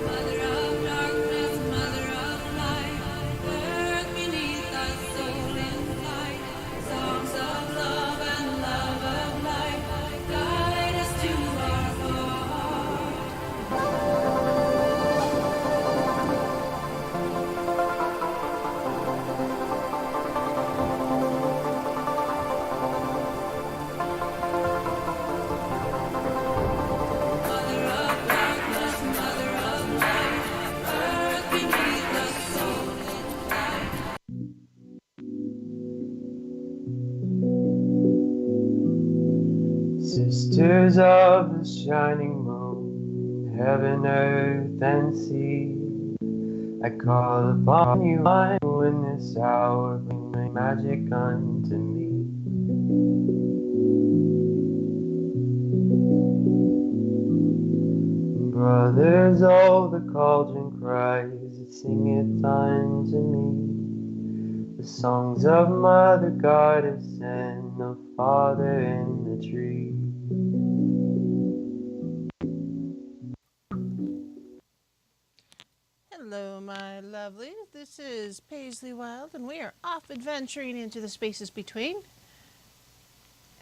Mother of darkness, mother of light, earth beneath us, soul in flight, songs of love and love of life, guide us to our heart. Mother of darkness, mother of light, earth beneath us, soul in flight. Sisters of the shining moon, heaven, earth, and sea, I call upon you in this hour, bring my magic unto me. Brothers, oh, the cauldron cries, it singeth unto me the songs of Mother Goddess and of Father in the tree. Hello, my lovelies. This is Paisley Wild, and we are off adventuring into the spaces between.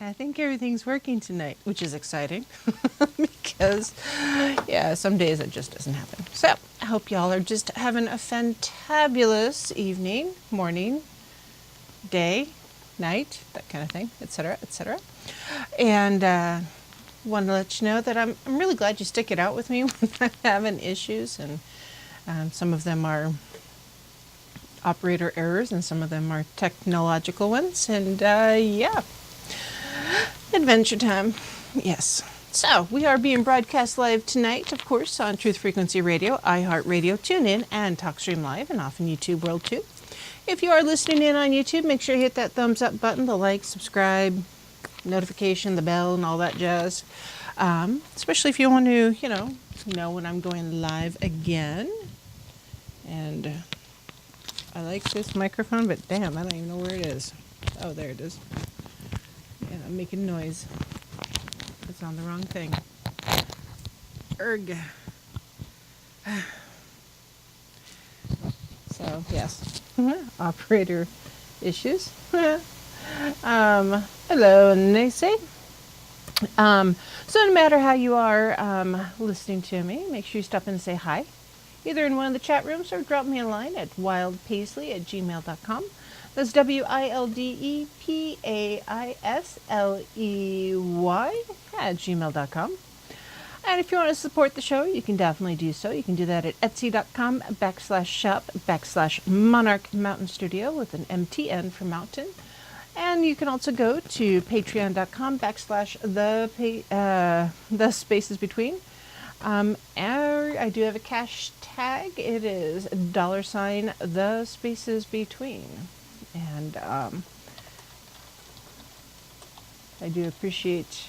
I think everything's working tonight, which is exciting because, yeah, some days it just doesn't happen. So, I hope y'all are just having a fantabulous evening, morning, day, night, that kind of thing, etc., etc. And want to let you know that I'm really glad you stick it out with me when I'm having issues, and some of them are operator errors and some of them are technological ones. And yeah, adventure time. Yes. So we are being broadcast live tonight, of course, on Truth Frequency Radio, iHeartRadio, TuneIn, and TalkStream Live, and off in YouTube World too. If you are listening in on YouTube, make sure you hit that thumbs up button, the like, subscribe, notification, the bell, and all that jazz. Especially if you want to, know when I'm going live again. And I like this microphone, but damn, I don't even know where it is. Oh, there it is. Yeah, I'm making noise. It's on the wrong thing. Erg. So, yes. Operator issues. Hello, Nancy. So no matter how you are listening to me, make sure you stop in and say hi, either in one of the chat rooms or drop me a line at wildpaisley@gmail.com. That's WILDEPAISLEY@gmail.com. And if you want to support the show, you can definitely do so. You can do that at etsy.com/shop/Monarch Mountain Studio with an MTN for mountain. And you can also go to patreon.com/TheSpacesBetween. I do have a cash tag. It is $TheSpacesBetween. And I do appreciate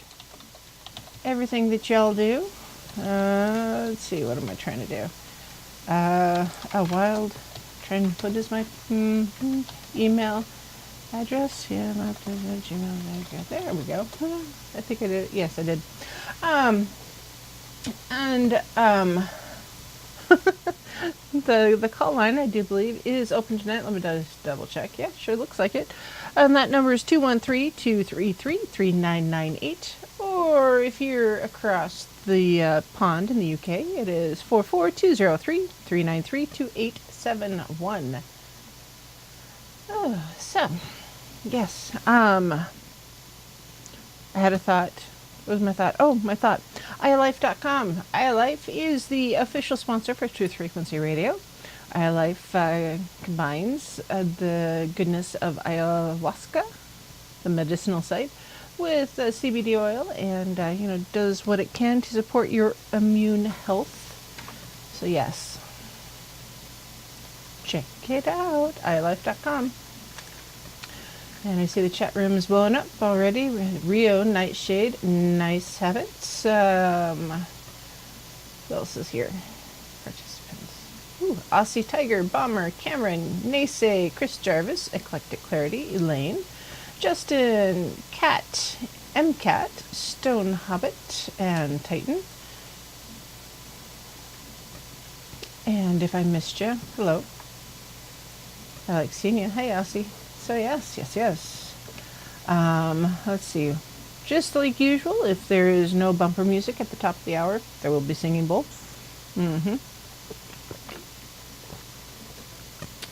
everything that y'all do. Let's see, what am I trying to do? What is my email address? Yeah, Gmail. There we go. I think I did. Yes, I did. The call line, I do believe, is open tonight. Let me just double check. Yeah, sure looks like it. And that number is 213-233-3998. Or if you're across the pond in the UK, it is 44203-393-2871. Oh, so, yes. I had a thought. What was my thought? Oh, my thought. iLife.com. iLife is the official sponsor for Truth Frequency Radio. iLife combines the goodness of ayahuasca, the medicinal site, with CBD oil, and does what it can to support your immune health. So yes, check it out. iLife.com. And I see the chat room is blowing up already. Rio, Nightshade, nice habits. Who else is here? Participants. Ooh, Aussie Tiger, Bomber, Cameron, Naysay, Chris Jarvis, Eclectic Clarity, Elaine, Justin, Cat, MCat, Stone Hobbit, and Titan. And if I missed you, hello. I like seeing you. Hey, Elsie. So yes. Let's see. Just like usual, if there is no bumper music at the top of the hour, there will be singing bowl.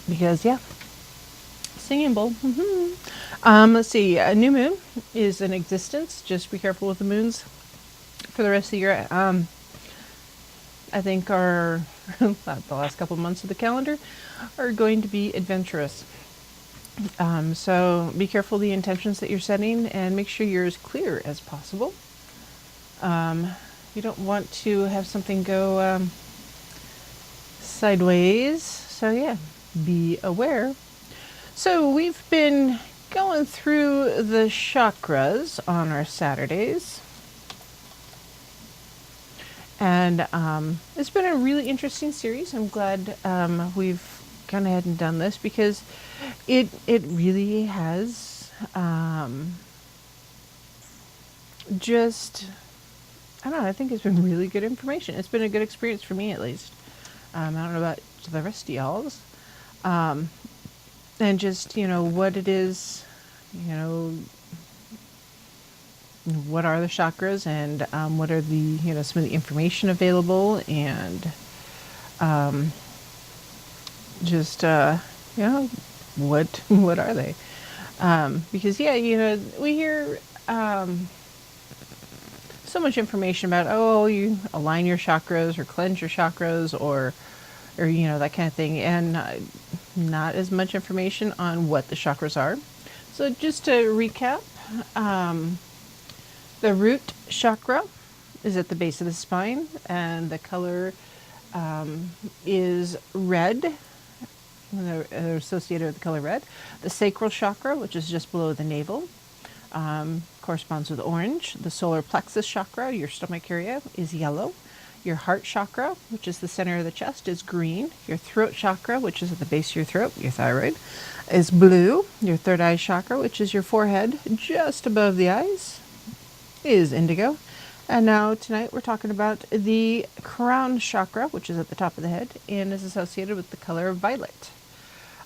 Because, yeah, singing bowl. Let's see. A new moon is in existence. Just be careful with the moons for the rest of the year. I think our the last couple of months of the calendar are going to be adventurous. So be careful of the intentions that you're setting and make sure you're as clear as possible. You don't want to have something go sideways. So yeah, be aware. So we've been going through the chakras on our Saturdays. And it's been a really interesting series. I'm glad we've gone ahead and done this because it really has just, I don't know, I think it's been really good information. It's been a good experience for me at least. I don't know about the rest of y'all's. And just, what it is, what are the chakras and what are the, some of the information available and just, what are they? Because, we hear so much information about, you align your chakras or cleanse your chakras or that kind of thing. And not as much information on what the chakras are. So just to recap, the root chakra is at the base of the spine, and the color is red. They're associated with the color red. The sacral chakra, which is just below the navel, corresponds with orange. The solar plexus chakra, your stomach area, is yellow. Your heart chakra, which is the center of the chest, is green. Your throat chakra, which is at the base of your throat, your thyroid, is blue. Your third eye chakra, which is your forehead, just above the eyes, is indigo. And now tonight we're talking about the crown chakra, which is at the top of the head and is associated with the color violet.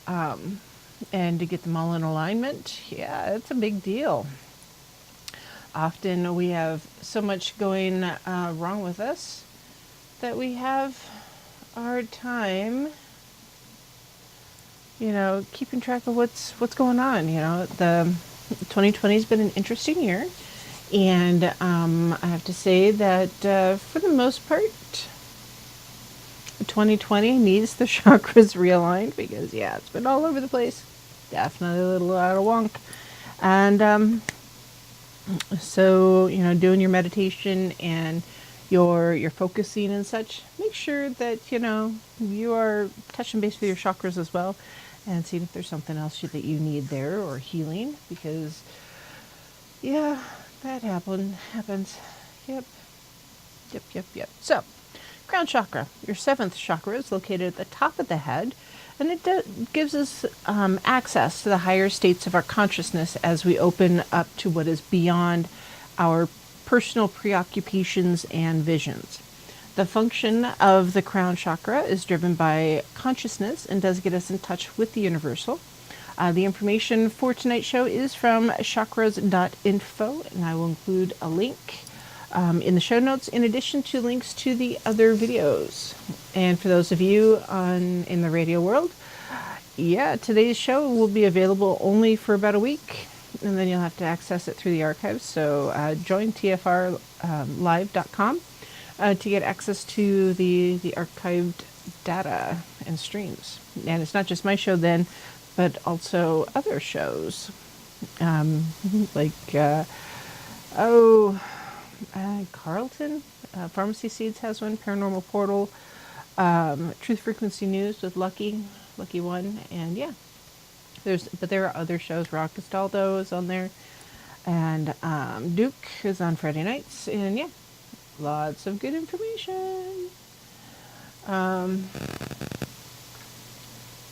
And to get them all in alignment, yeah, it's a big deal. Often we have so much going wrong with us that we have a hard time, keeping track of what's going on. The 2020 has been an interesting year. And I have to say that for the most part, 2020 needs the chakras realigned because, it's been all over the place. Definitely a little out of wonk. And so, doing your meditation and your focusing and such, make sure that, you are touching base with your chakras as well and seeing if there's something else that you need there or healing because, that happens. Yep. So, crown chakra, your seventh chakra, is located at the top of the head, and it gives us access to the higher states of our consciousness as we open up to what is beyond our personal preoccupations and visions. The function of the crown chakra is driven by consciousness and does get us in touch with the universal. The information for tonight's show is from chakras.info, and I will include a link in the show notes in addition to links to the other videos. And for those of you in the radio world, today's show will be available only for about a week, and then you'll have to access it through the archives. So join tfrlive.com to get access to the archived data and streams. And it's not just my show then, but also other shows, like, Carlton, Pharmacy Seeds has one, Paranormal Portal, Truth Frequency News with Lucky One, and there are other shows. Rock Castaldo is on there, and Duke is on Friday nights, and lots of good information.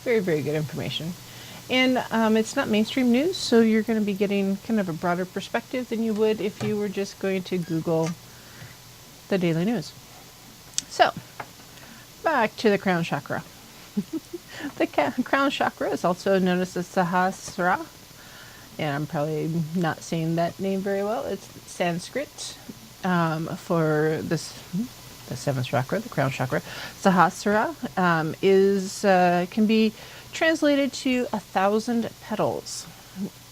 Very, very good information. And it's not mainstream news, so you're going to be getting kind of a broader perspective than you would if you were just going to Google the daily news. So, back to the crown chakra. The crown chakra is also known as the Sahasrara, and I'm probably not saying that name very well. It's Sanskrit for this, the seventh chakra, the crown chakra. Sahasrara can be translated to 1,000 petals,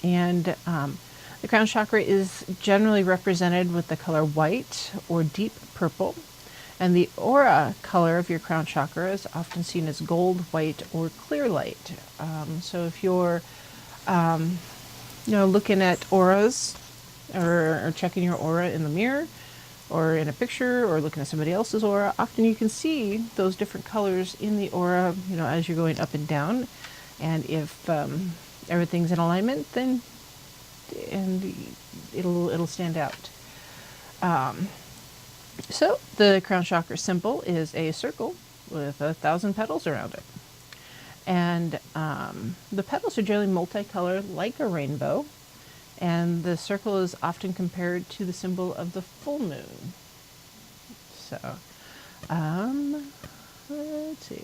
and the crown chakra is generally represented with the color white or deep purple. And the aura color of your crown chakra is often seen as gold, white, or clear light. So if you're, looking at auras or checking your aura in the mirror or in a picture or looking at somebody else's aura, often you can see those different colors in the aura, as you're going up and down. And if everything's in alignment, then it'll stand out. So the crown chakra symbol is a circle with 1,000 petals around it. And the petals are generally multicolored like a rainbow. And the circle is often compared to the symbol of the full moon. So, let's see.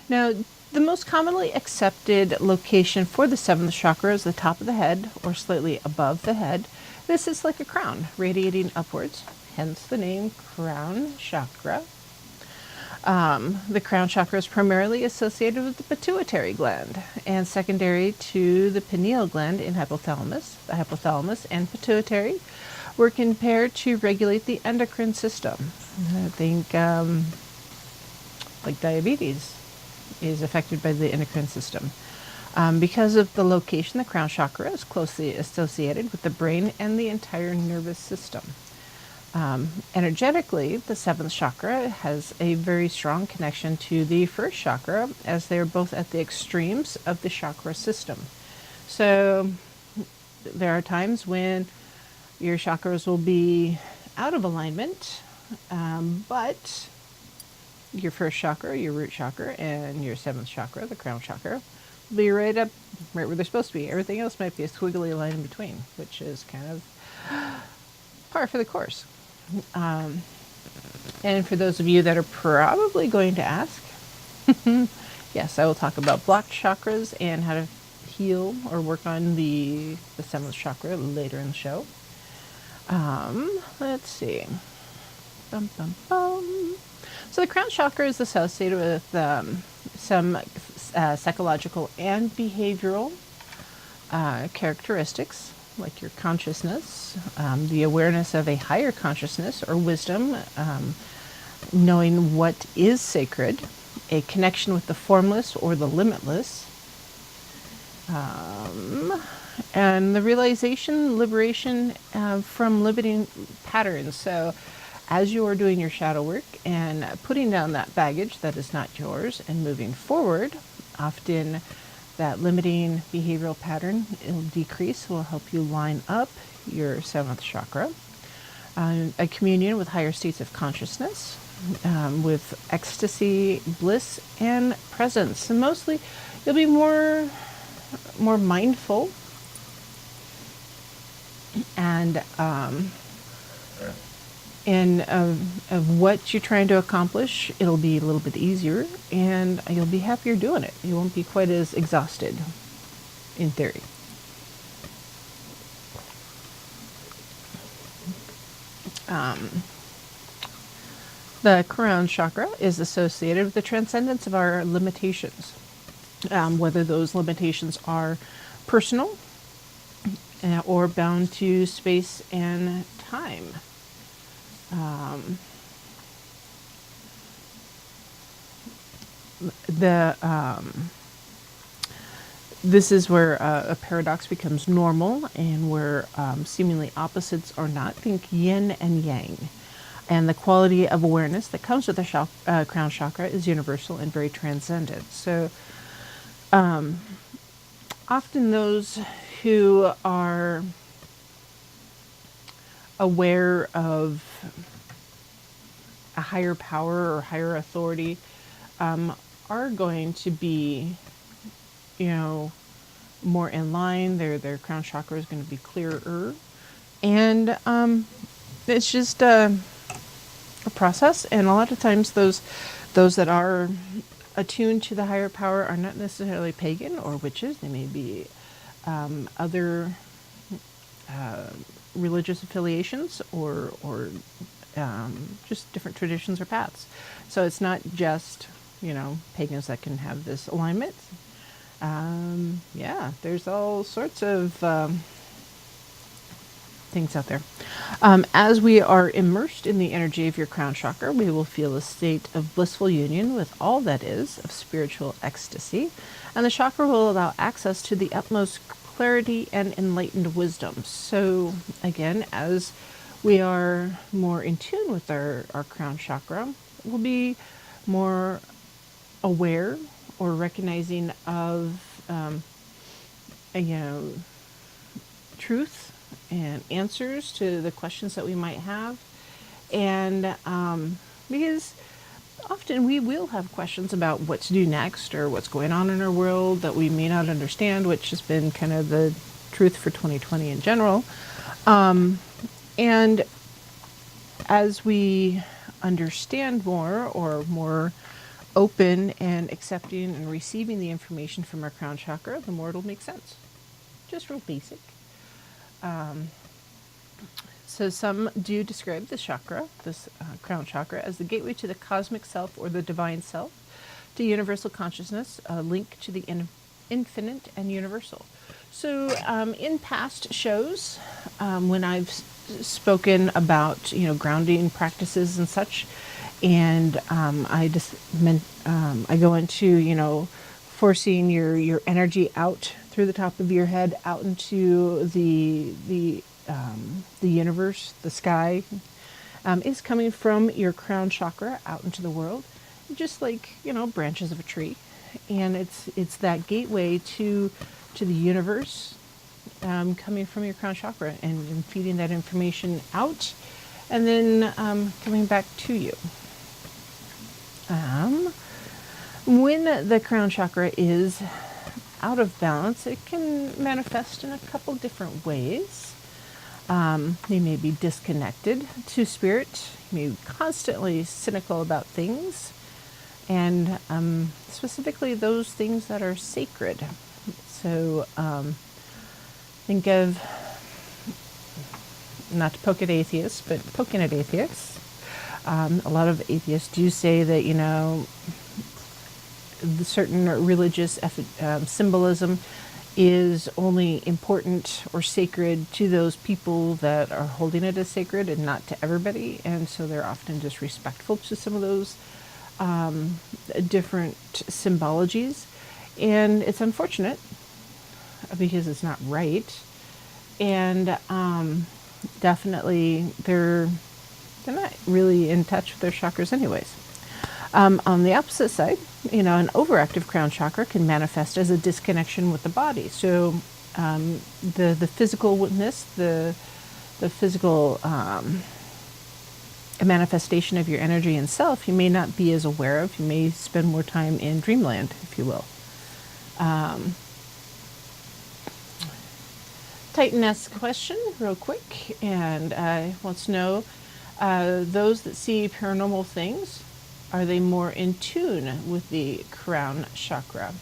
Now, the most commonly accepted location for the seventh chakra is the top of the head or slightly above the head. This is like a crown radiating upwards, hence the name crown chakra. The crown chakra is primarily associated with the pituitary gland and secondary to the pineal gland in hypothalamus. The hypothalamus and pituitary were compared to regulate the endocrine system. I think like diabetes is affected by the endocrine system. Because of the location, the crown chakra is closely associated with the brain and the entire nervous system. Energetically, the seventh chakra has a very strong connection to the first chakra, as they're both at the extremes of the chakra system. So there are times when your chakras will be out of alignment, but your first chakra, your root chakra, and your seventh chakra, the crown chakra, will be right where they're supposed to be. Everything else might be a squiggly line in between, which is kind of par for the course. And for those of you that are probably going to ask, yes, I will talk about blocked chakras and how to heal or work on the seventh chakra later in the show. Let's see. Bum, bum, bum. So the crown chakra is associated with some psychological and behavioral characteristics, like your consciousness, the awareness of a higher consciousness or wisdom, knowing what is sacred, a connection with the formless or the limitless, and the realization, liberation from limiting patterns. So as you are doing your shadow work and putting down that baggage that is not yours and moving forward, often that limiting behavioral pattern will decrease, will help you line up your seventh chakra. A communion with higher states of consciousness, with ecstasy, bliss, and presence. And mostly, you'll be more mindful and of what you're trying to accomplish. It'll be a little bit easier, and you'll be happier doing it. You won't be quite as exhausted, in theory. The crown chakra is associated with the transcendence of our limitations, whether those limitations are personal or bound to space and time. This is where a paradox becomes normal, and where seemingly opposites are not. Think yin and yang. And the quality of awareness that comes with the crown chakra is universal and very transcendent. So often those who are aware of a higher power or higher authority are going to be, more in line. Their crown chakra is going to be clearer, and it's just process. And a lot of times those that are attuned to the higher power are not necessarily pagan or witches. They may be other religious affiliations or just different traditions or paths. So it's not just, pagans that can have this alignment. Yeah, there's all sorts of things out there. As we are immersed in the energy of your crown chakra, we will feel a state of blissful union with all that is, of spiritual ecstasy, and the chakra will allow access to the utmost clarity and enlightened wisdom. So again, as we are more in tune with our crown chakra, we'll be more aware or recognizing of, truth and answers to the questions that we might have. And because often we will have questions about what to do next or what's going on in our world that we may not understand, which has been kind of the truth for 2020 in general. And as we understand more or more open and accepting and receiving the information from our crown chakra, the more it'll make sense. Just real basic. So some do describe this chakra, this crown chakra, as the gateway to the cosmic self or the divine self, to universal consciousness, a link to the infinite and universal. So in past shows, when I've spoken about, grounding practices and such, and I go into, forcing your energy out through the top of your head, out into the universe, the sky, is coming from your crown chakra out into the world, just like, branches of a tree. And it's that gateway to the universe, coming from your crown chakra and feeding that information out, and then coming back to you. When the crown chakra is out of balance, it can manifest in a couple different ways. You may be disconnected to spirit. You may be constantly cynical about things, and specifically those things that are sacred. So think of, not to poke at atheists, but poking at atheists. A lot of atheists do say that, the certain religious symbolism is only important or sacred to those people that are holding it as sacred and not to everybody. And so they're often disrespectful to some of those different symbologies. And it's unfortunate because it's not right. And definitely they're not really in touch with their chakras anyways. On the opposite side, an overactive crown chakra can manifest as a disconnection with the body. So the physicalness, the physical manifestation of your energy and self, you may not be as aware of. You may spend more time in dreamland, if you will. Titan asks a question real quick, and wants to know, those that see paranormal things, are they more in tune with the crown chakra?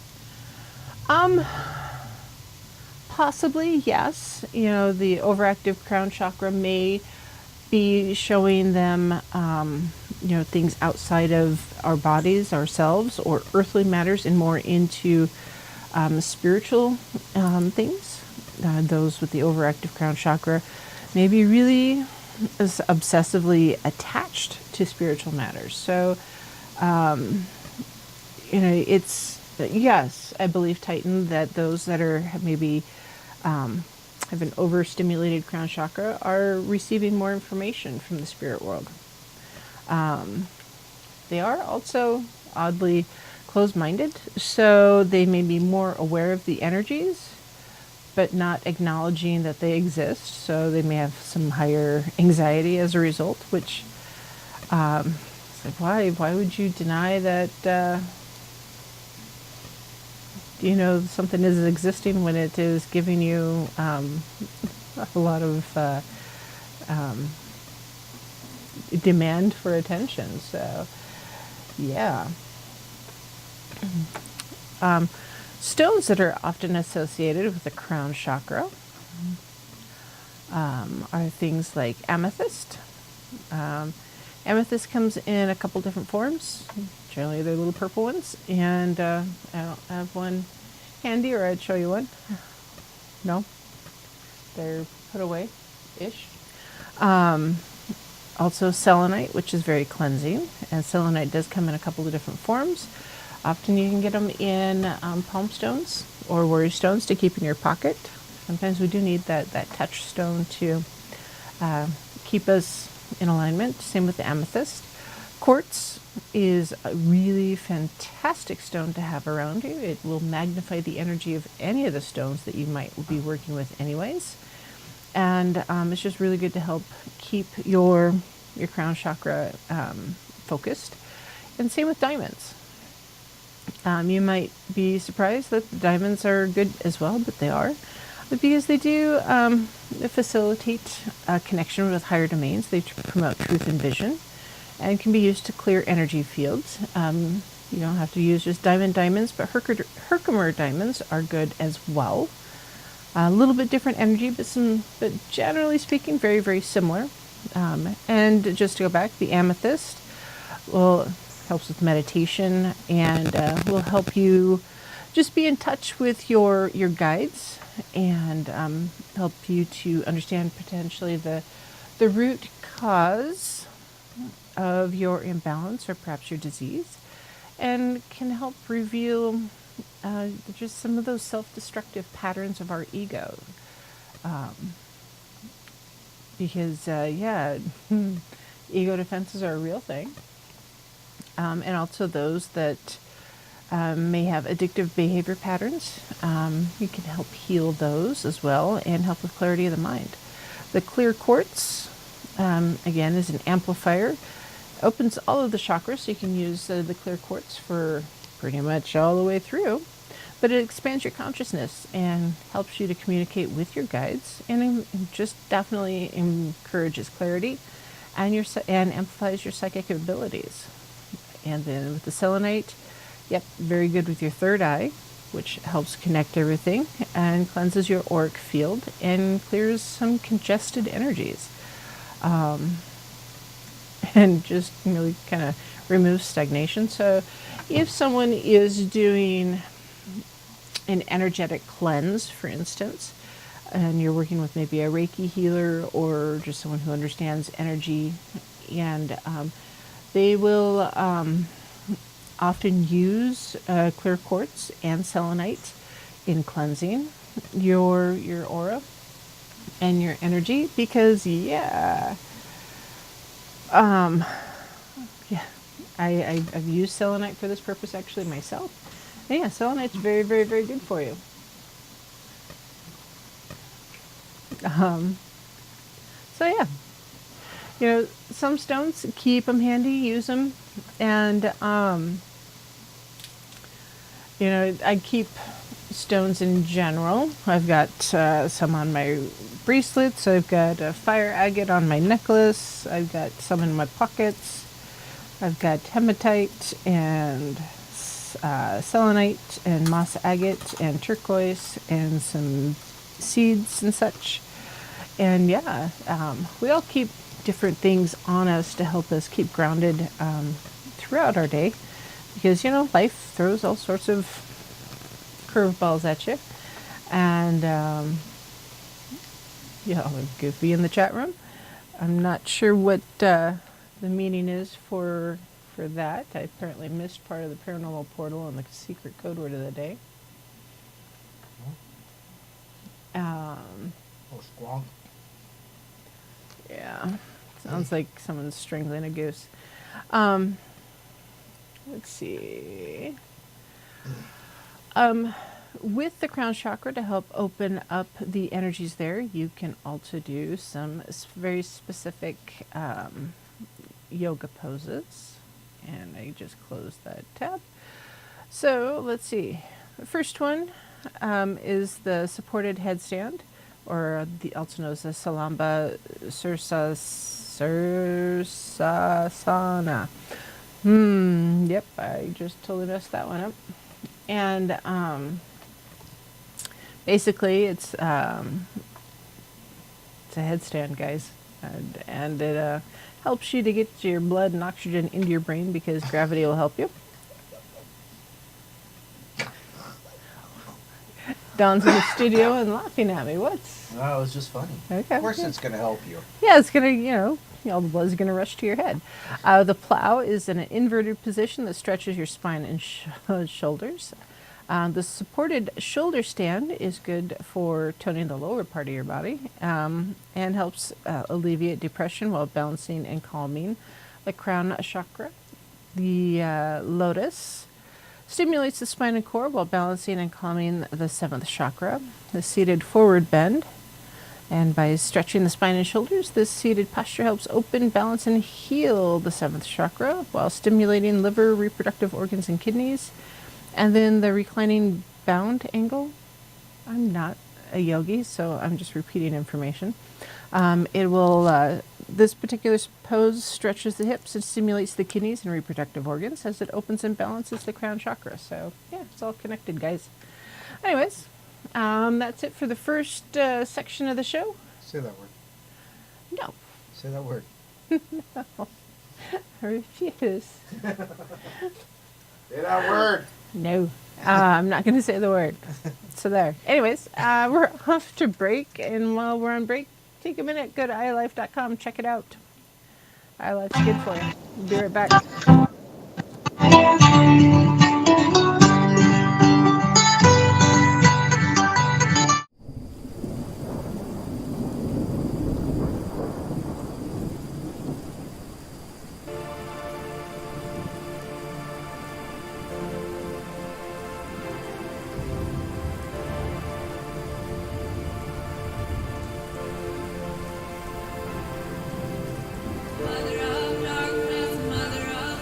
Possibly, yes. The overactive crown chakra may be showing them, things outside of our bodies, ourselves, or earthly matters, and more into spiritual things. Those with the overactive crown chakra may be really obsessively attached to spiritual matters. So, it's, yes, I believe, Titan, that those that are maybe have an overstimulated crown chakra are receiving more information from the spirit world. They are also oddly closed-minded, so they may be more aware of the energies, but not acknowledging that they exist. So they may have some higher anxiety as a result, which, it's like, why would you deny that, something is existing when it is giving you a lot of demand for attention. So, yeah. Stones that are often associated with the crown chakra are things like amethyst. Amethyst comes in a couple different forms. Generally, they're little purple ones, and I don't have one handy, or I'd show you one. No, they're put away-ish. Also selenite, which is very cleansing, and selenite does come in a couple of different forms. Often you can get them in palm stones or worry stones to keep in your pocket. Sometimes we do need that touchstone to keep us in alignment. Same with the amethyst. Quartz is a really fantastic stone to have around you. It will magnify the energy of any of the stones that you might be working with anyways. And it's just really good to help keep your crown chakra focused. And same with diamonds. You might be surprised that diamonds are good as well, but they are. Because they do facilitate a connection with higher domains. They promote truth and vision and can be used to clear energy fields. You don't have to use just diamonds, but Herkimer diamonds are good as well. A little bit different energy, but generally speaking, very, very similar. And just to go back, the amethyst helps with meditation and will help you just be in touch with your guides and help you to understand potentially the root cause of your imbalance or perhaps your disease, and can help reveal just some of those self-destructive patterns of our ego. Because, ego defenses are a real thing. And also those that may have addictive behavior patterns. You can help heal those as well and help with clarity of the mind. The clear quartz, again, is an amplifier. Opens all of the chakras, so you can use the clear quartz for pretty much all the way through. But it expands your consciousness and helps you to communicate with your guides, and just definitely encourages clarity and amplifies your psychic abilities. And then with the selenite, very good with your third eye, which helps connect everything and cleanses your auric field and clears some congested energies. And just really kind of removes stagnation. So if someone is doing an energetic cleanse, for instance, and you're working with maybe a Reiki healer or just someone who understands energy, and they will often use clear quartz and selenite in cleansing your aura and your energy, because I've used selenite for this purpose actually myself. And selenite's very, very, very good for you. Some stones, keep them handy, use them, and I keep stones in general. I've got some on my bracelets. I've got a fire agate on my necklace. I've got some in my pockets. I've got hematite and selenite and moss agate and turquoise and some seeds and such. And we all keep different things on us to help us keep grounded throughout our day, because life throws all sorts of curveballs at you. And Goofy in the chat room, I'm not sure what the meaning is for that. I apparently missed part of the paranormal portal and the secret code word of the day. Squonk. Yeah, sounds like someone's strangling a goose. Let's see. With the crown chakra, to help open up the energies there, you can also do some very specific yoga poses. And I just closed that tab. So let's see. The first one is the supported headstand, or also known as the Salamba Sirsasana. Sursasana. Yep, I just totally messed that one up. And basically, it's a headstand, guys, and it helps you to get your blood and oxygen into your brain because gravity will help you. Don's in the studio and laughing at me. What's? No, it was just funny. Okay. Of course, it's going to help you. Yeah, it's gonna, all the blood's gonna rush to your head. The plow is in an inverted position that stretches your spine and shoulders. The supported shoulder stand is good for toning the lower part of your body and helps alleviate depression while balancing and calming the crown chakra. The lotus stimulates the spine and core while balancing and calming the seventh chakra. The seated forward bend, and by stretching the spine and shoulders, this seated posture helps open, balance, and heal the seventh chakra while stimulating liver, reproductive organs, and kidneys. And then the reclining bound angle. I'm not a yogi, so I'm just repeating information. This particular pose stretches the hips and stimulates the kidneys and reproductive organs as it opens and balances the crown chakra. So yeah, it's all connected, guys. Anyways, that's it for the first section of the show. Say that word. No. Say that word. No. I refuse. Say that word. No. I'm not going to say the word. So there. Anyways, we're off to break, and while we're on break, take a minute, go to iLife.com, check it out. iLife's good for you. We'll be right back. Mother of darkness, mother of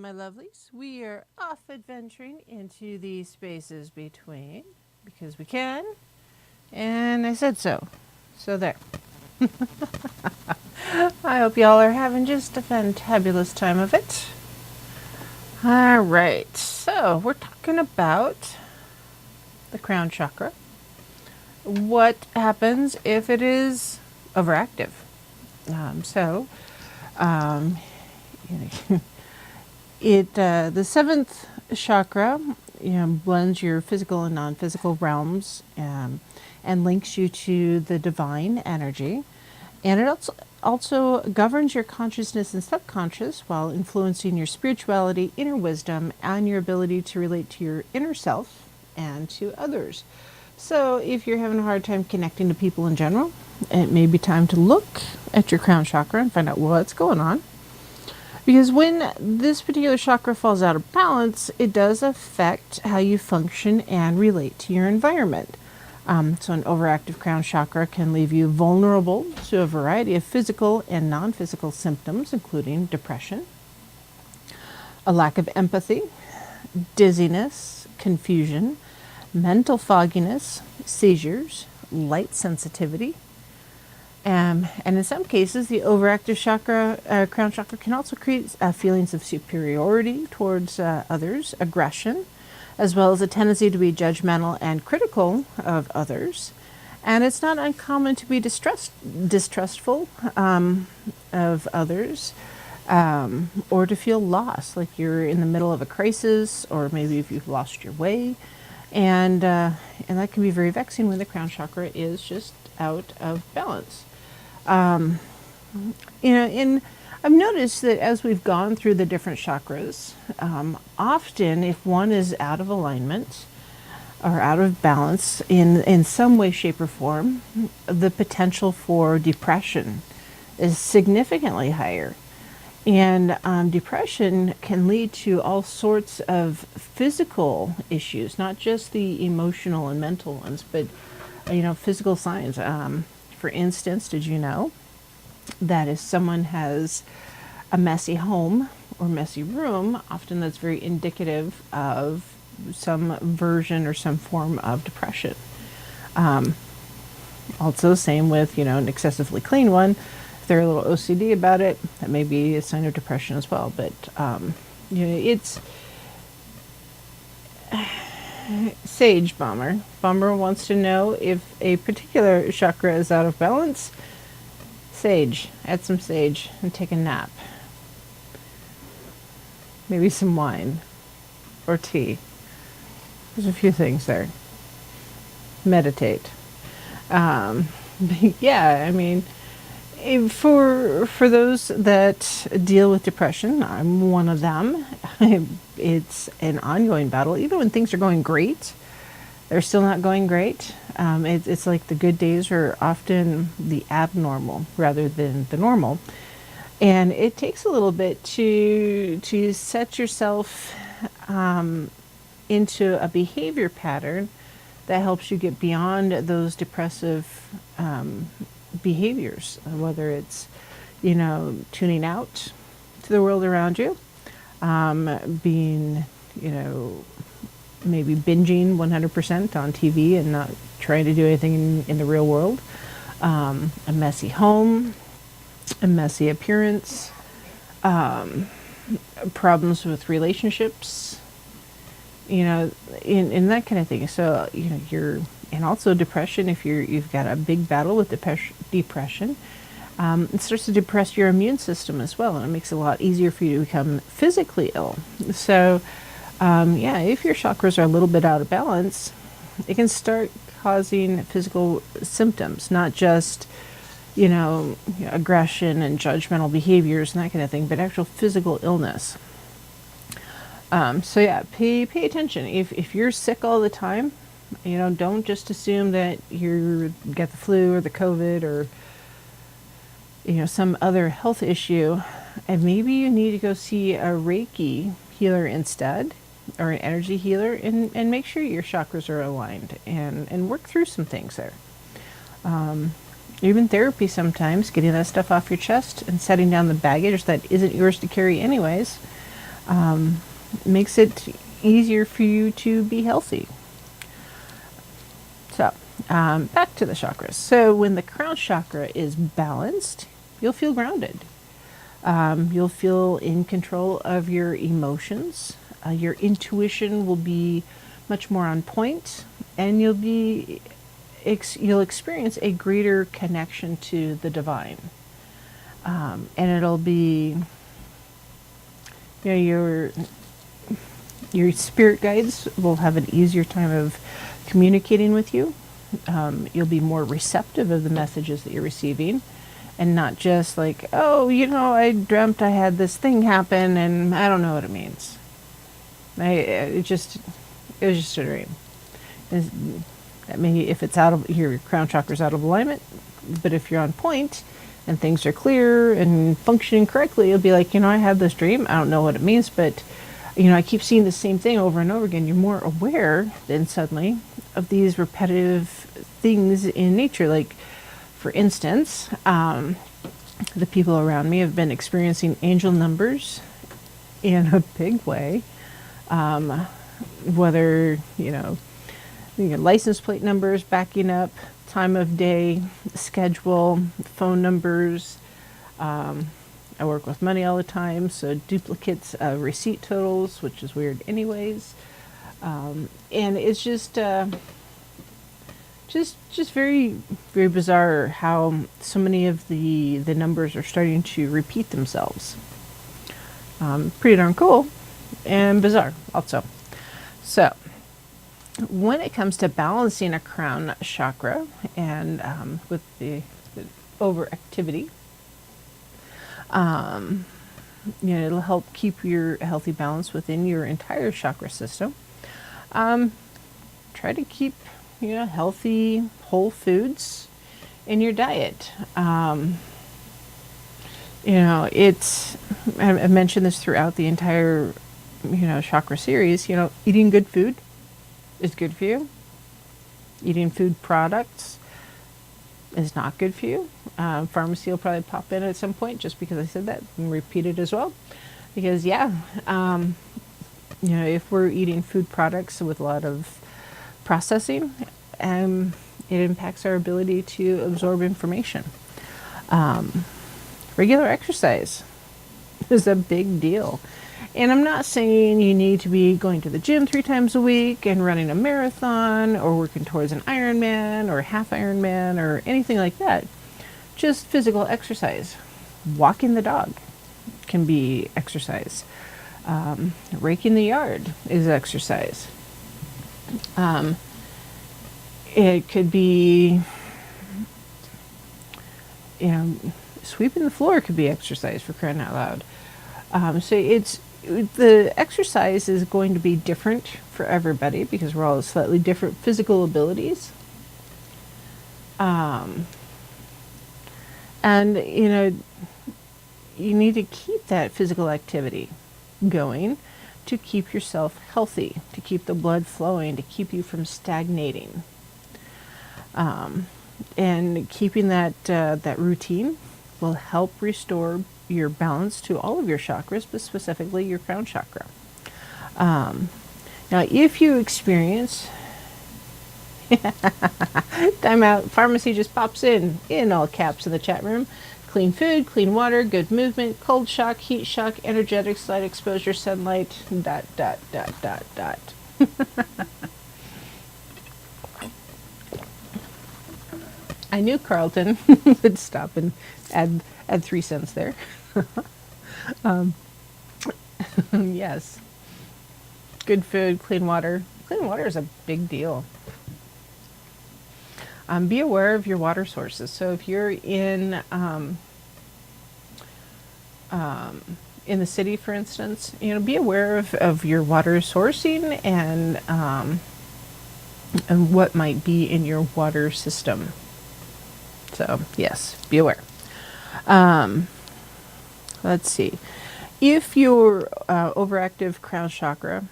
my lovelies. We are off adventuring into the spaces between because we can, and I said so. So there. I hope y'all are having just a fantabulous time of it. All right, so we're talking about the crown chakra. What happens if it is overactive? The seventh chakra, blends your physical and non-physical realms, and links you to the divine energy, and it also governs your consciousness and subconscious while influencing your spirituality, inner wisdom, and your ability to relate to your inner self and to others. So if you're having a hard time connecting to people in general, it may be time to look at your crown chakra and find out what's going on. Because when this particular chakra falls out of balance, it does affect how you function and relate to your environment. So an overactive crown chakra can leave you vulnerable to a variety of physical and non-physical symptoms, including depression, a lack of empathy, dizziness, confusion, mental fogginess, seizures, light sensitivity, and in some cases, the overactive crown chakra can also create feelings of superiority towards others, aggression, as well as a tendency to be judgmental and critical of others. And it's not uncommon to be distrustful of others, or to feel lost, like you're in the middle of a crisis, or maybe if you've lost your way. And that can be very vexing when the crown chakra is just out of balance. I've noticed that as we've gone through the different chakras, often if one is out of alignment or out of balance in some way, shape, or form, the potential for depression is significantly higher. And depression can lead to all sorts of physical issues, not just the emotional and mental ones, but physical signs. For instance, did you know that if someone has a messy home or messy room, often that's very indicative of some version or some form of depression. Also, same with, an excessively clean one. If they're a little OCD about it, that may be a sign of depression as well. But, it's... Sage Bomber wants to know if a particular chakra is out of balance. Sage. Add some sage and take a nap. Maybe some wine or tea. There's a few things there. Meditate. For those that deal with depression, I'm one of them. It's an ongoing battle. Even when things are going great, they're still not going great. It's like the good days are often the abnormal rather than the normal. And it takes a little bit to set yourself into a behavior pattern that helps you get beyond those depressive behaviors, whether it's, tuning out to the world around you, being, maybe binging 100% on TV and not trying to do anything in the real world, a messy home, a messy appearance, problems with relationships, in that kind of thing. So, and also depression, if you've got a big battle with depression, it starts to depress your immune system as well, and it makes it a lot easier for you to become physically ill. So, if your chakras are a little bit out of balance, it can start causing physical symptoms, not just, aggression and judgmental behaviors and that kind of thing, but actual physical illness. Pay attention. If you're sick all the time, don't just assume that you get the flu or the COVID or, some other health issue, and maybe you need to go see a Reiki healer instead, or an energy healer, and make sure your chakras are aligned and work through some things there. Even therapy sometimes, getting that stuff off your chest and setting down the baggage that isn't yours to carry anyways, Makes it easier for you to be healthy. So, back to the chakras. So, when the crown chakra is balanced, you'll feel grounded. You'll feel in control of your emotions. Your intuition will be much more on point, and you'll experience a greater connection to the divine. And it'll be, your spirit guides will have an easier time of communicating with you. You'll be more receptive of the messages that you're receiving, and not just like, oh, I dreamt I had this thing happen and I don't know what it means. It was just a dream. That may, if it's out of your crown chakra's out of alignment, but if you're on point and things are clear and functioning correctly, you'll be like, I had this dream. I don't know what it means, but I keep seeing the same thing over and over again. You're more aware then suddenly of these repetitive things in nature. Like, for instance, the people around me have been experiencing angel numbers in a big way. Whether, license plate numbers backing up, time of day, schedule, phone numbers. I work with money all the time, so duplicates of receipt totals, which is weird anyways. And it's just very, very bizarre how so many of the numbers are starting to repeat themselves. Pretty darn cool and bizarre also. So, when it comes to balancing a crown chakra and with the overactivity, it'll help keep your healthy balance within your entire chakra system. Try to keep, healthy whole foods in your diet. I've mentioned this throughout the entire, chakra series. Eating good food is good for you. Eating food products is not good for you. Pharmacy will probably pop in at some point just because I said that, and repeat it as well. Because if we're eating food products with a lot of processing, it impacts our ability to absorb information. Regular exercise is a big deal. And I'm not saying you need to be going to the gym 3 times a week and running a marathon or working towards an Ironman or half Ironman or anything like that. Just physical exercise. Walking the dog can be exercise. Raking the yard is exercise. It could be, sweeping the floor could be exercise, for crying out loud. The exercise is going to be different for everybody because we're all slightly different physical abilities. And, you need to keep that physical activity going to keep yourself healthy, to keep the blood flowing, to keep you from stagnating. And keeping that routine will help restore your balance to all of your chakras, but specifically your crown chakra. Now, if you experience time out, pharmacy just pops in all caps in the chat room. Clean food, clean water, good movement, cold shock, heat shock, energetics, light exposure, sunlight, ... I knew Carlton would stop and add 3 cents there. Yes. Good food, clean water. Clean water is a big deal. Be aware of your water sources. So if you're in the city, for instance, be aware of your water sourcing and what might be in your water system. So yes, be aware. Let's see. If your overactive crown chakra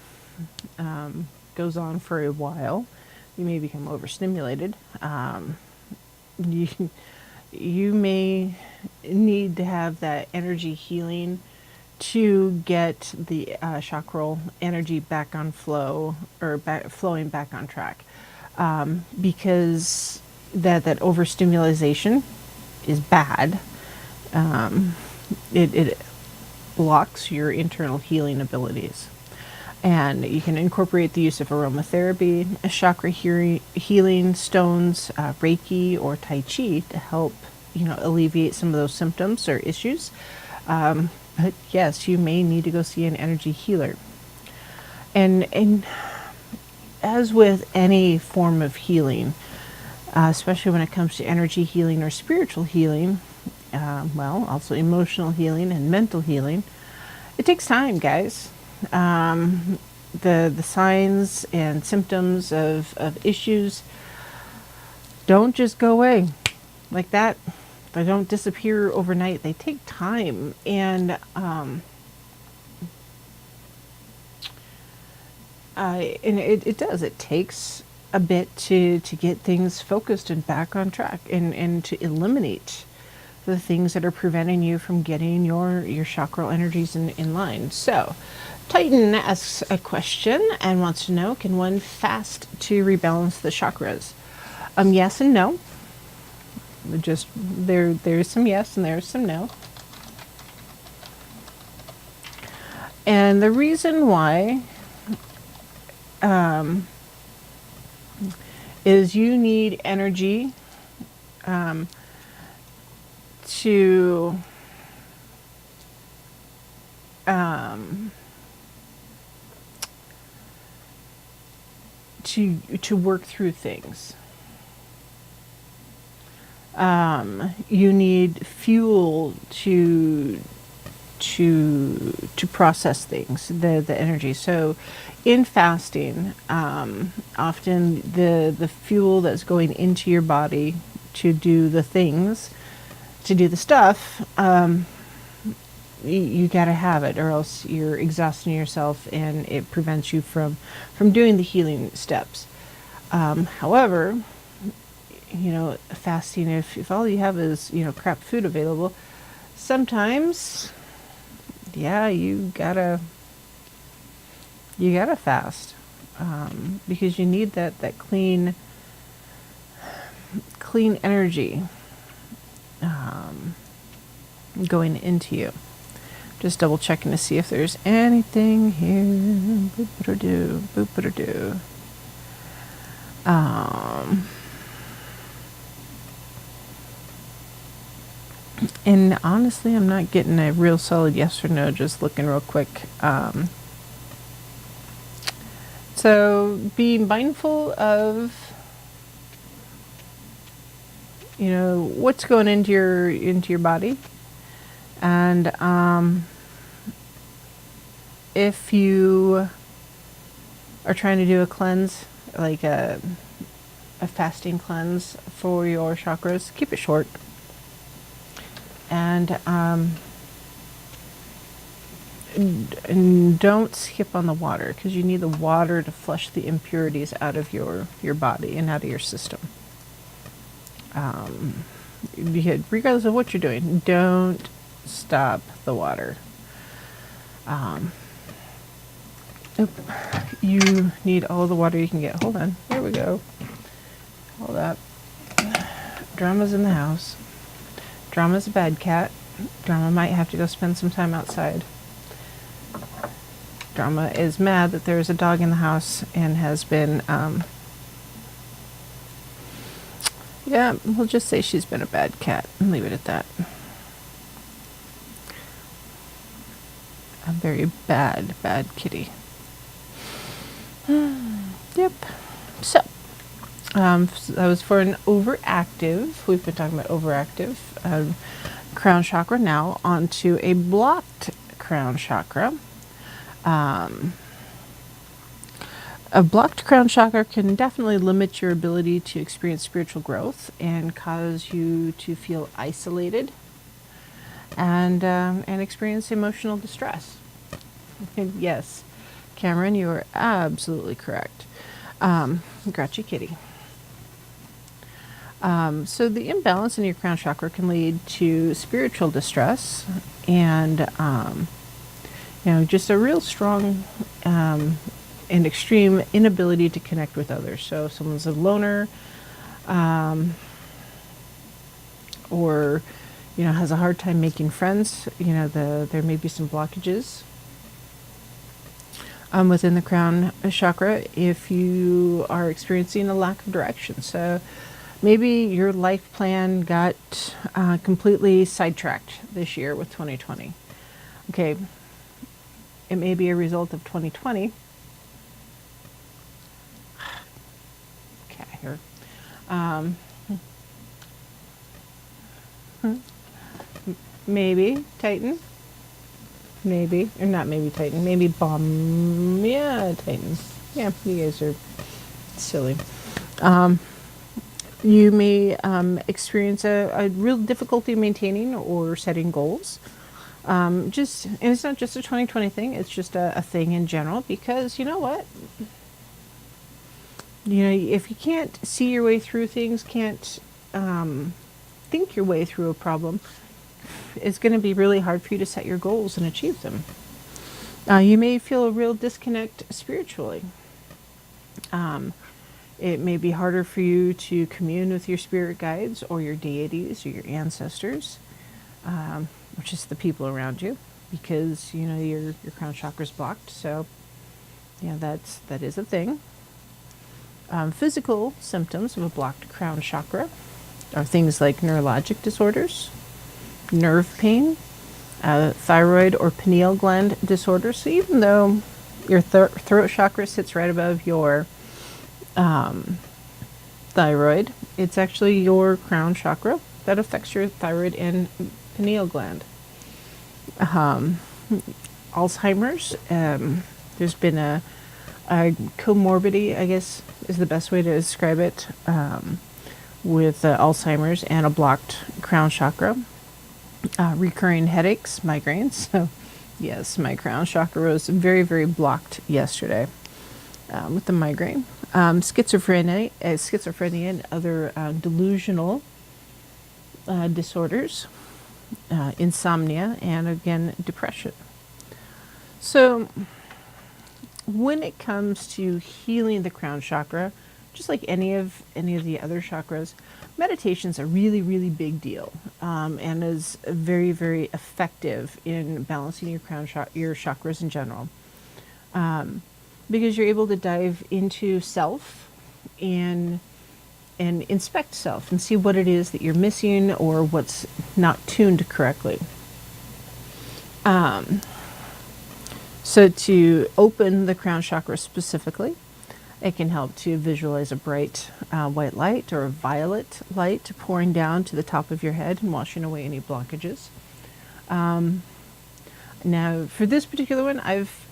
goes on for a while, you may become overstimulated. You may need to have that energy healing to get the chakral energy back on flow, or flowing back on track, because that overstimulation is bad. It blocks your internal healing abilities. And you can incorporate the use of aromatherapy, chakra healing stones, Reiki, or Tai Chi to help, alleviate some of those symptoms or issues. But yes, you may need to go see an energy healer. And as with any form of healing, especially when it comes to energy healing or spiritual healing, also emotional healing and mental healing, it takes time, guys. The signs and symptoms of issues don't just go away like that. They don't disappear overnight. They take time, and it does. It takes a bit to get things focused and back on track, and to eliminate the things that are preventing you from getting your chakral energies in line. So Titan asks a question and wants to know, can one fast to rebalance the chakras? Yes and no. Just there's some yes and there's some no. And the reason why is you need energy to work through things. You need fuel to process things, the energy. So in fasting, often the fuel that's going into your body to do the things, to do the stuff, you got to have it, or else you're exhausting yourself and it prevents you from doing the healing steps. However, fasting, if all you have is, crap food available, sometimes, you gotta fast, because you need that clean energy going into you. Just double checking to see if there's anything here. Boop-a-da-doo, boop-a-da-doo. And honestly, I'm not getting a real solid yes or no, just looking real quick. So be mindful of, what's going into your body. And if you are trying to do a cleanse, like a fasting cleanse for your chakras, keep it short. And don't skip on the water, because you need the water to flush the impurities out of your body and out of your system. Regardless of what you're doing, don't stop the water. You need all the water you can get. Hold on. Here we go. Hold up. Drama's in the house. Drama's a bad cat. Drama might have to go spend some time outside. Drama is mad that there's a dog in the house and has been, we'll just say she's been a bad cat and leave it at that. A very bad kitty. Yep. So, that was for an overactive. We've been talking about overactive crown chakra. Now onto a blocked crown chakra. A blocked crown chakra can definitely limit your ability to experience spiritual growth and cause you to feel isolated and experience emotional distress. Yes, Cameron, you are absolutely correct. Gotcha, kitty. So the imbalance in your crown chakra can lead to spiritual distress and just a real strong and extreme inability to connect with others. So if someone's a loner, or has a hard time making friends, there may be some blockages within the crown chakra if you are experiencing a lack of direction. So maybe your life plan got completely sidetracked this year with 2020. Okay, it may be a result of 2020. Cat here. Maybe Titan. Maybe, or not maybe Titan. Maybe Bomb. Yeah, Titan. Yeah, you guys are silly. You may experience a real difficulty maintaining or setting goals. And it's not just a 2020 thing, it's just a thing in general, because you know what? If you can't see your way through things, can't think your way through a problem, it's going to be really hard for you to set your goals and achieve them. You may feel a real disconnect spiritually. It may be harder for you to commune with your spirit guides or your deities or your ancestors, which is the people around you, because your crown chakra is blocked. So that is a thing. Physical symptoms of a blocked crown chakra are things like neurologic disorders, nerve pain, thyroid or pineal gland disorders. So even though your throat chakra sits right above your thyroid, it's actually your crown chakra that affects your thyroid and pineal gland. Alzheimer's, there's been a comorbidity, I guess is the best way to describe it, with Alzheimer's and a blocked crown chakra. Recurring headaches, migraines. So yes, my crown chakra was very, very blocked yesterday with the migraine. Schizophrenia and other delusional disorders, insomnia, and again, depression. So when it comes to healing the crown chakra, just like any of the other chakras, meditation's a really, really big deal, and is very, very effective in balancing your your chakras in general, because you're able to dive into self and inspect self and see what it is that you're missing or what's not tuned correctly. So to open the crown chakra specifically, it can help to visualize a bright white light or a violet light pouring down to the top of your head and washing away any blockages. Now, for this particular one, I've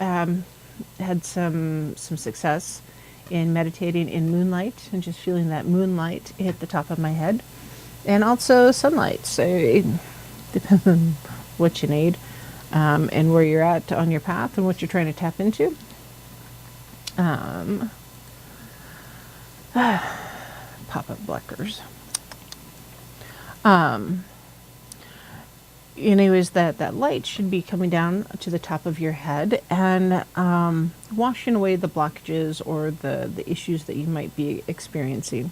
had some success in meditating in moonlight and just feeling that moonlight hit the top of my head, and also sunlight. So it depends on what you need and where you're at on your path and what you're trying to tap into. Pop-up blockers. Anyways, that light should be coming down to the top of your head and washing away the blockages or the issues that you might be experiencing.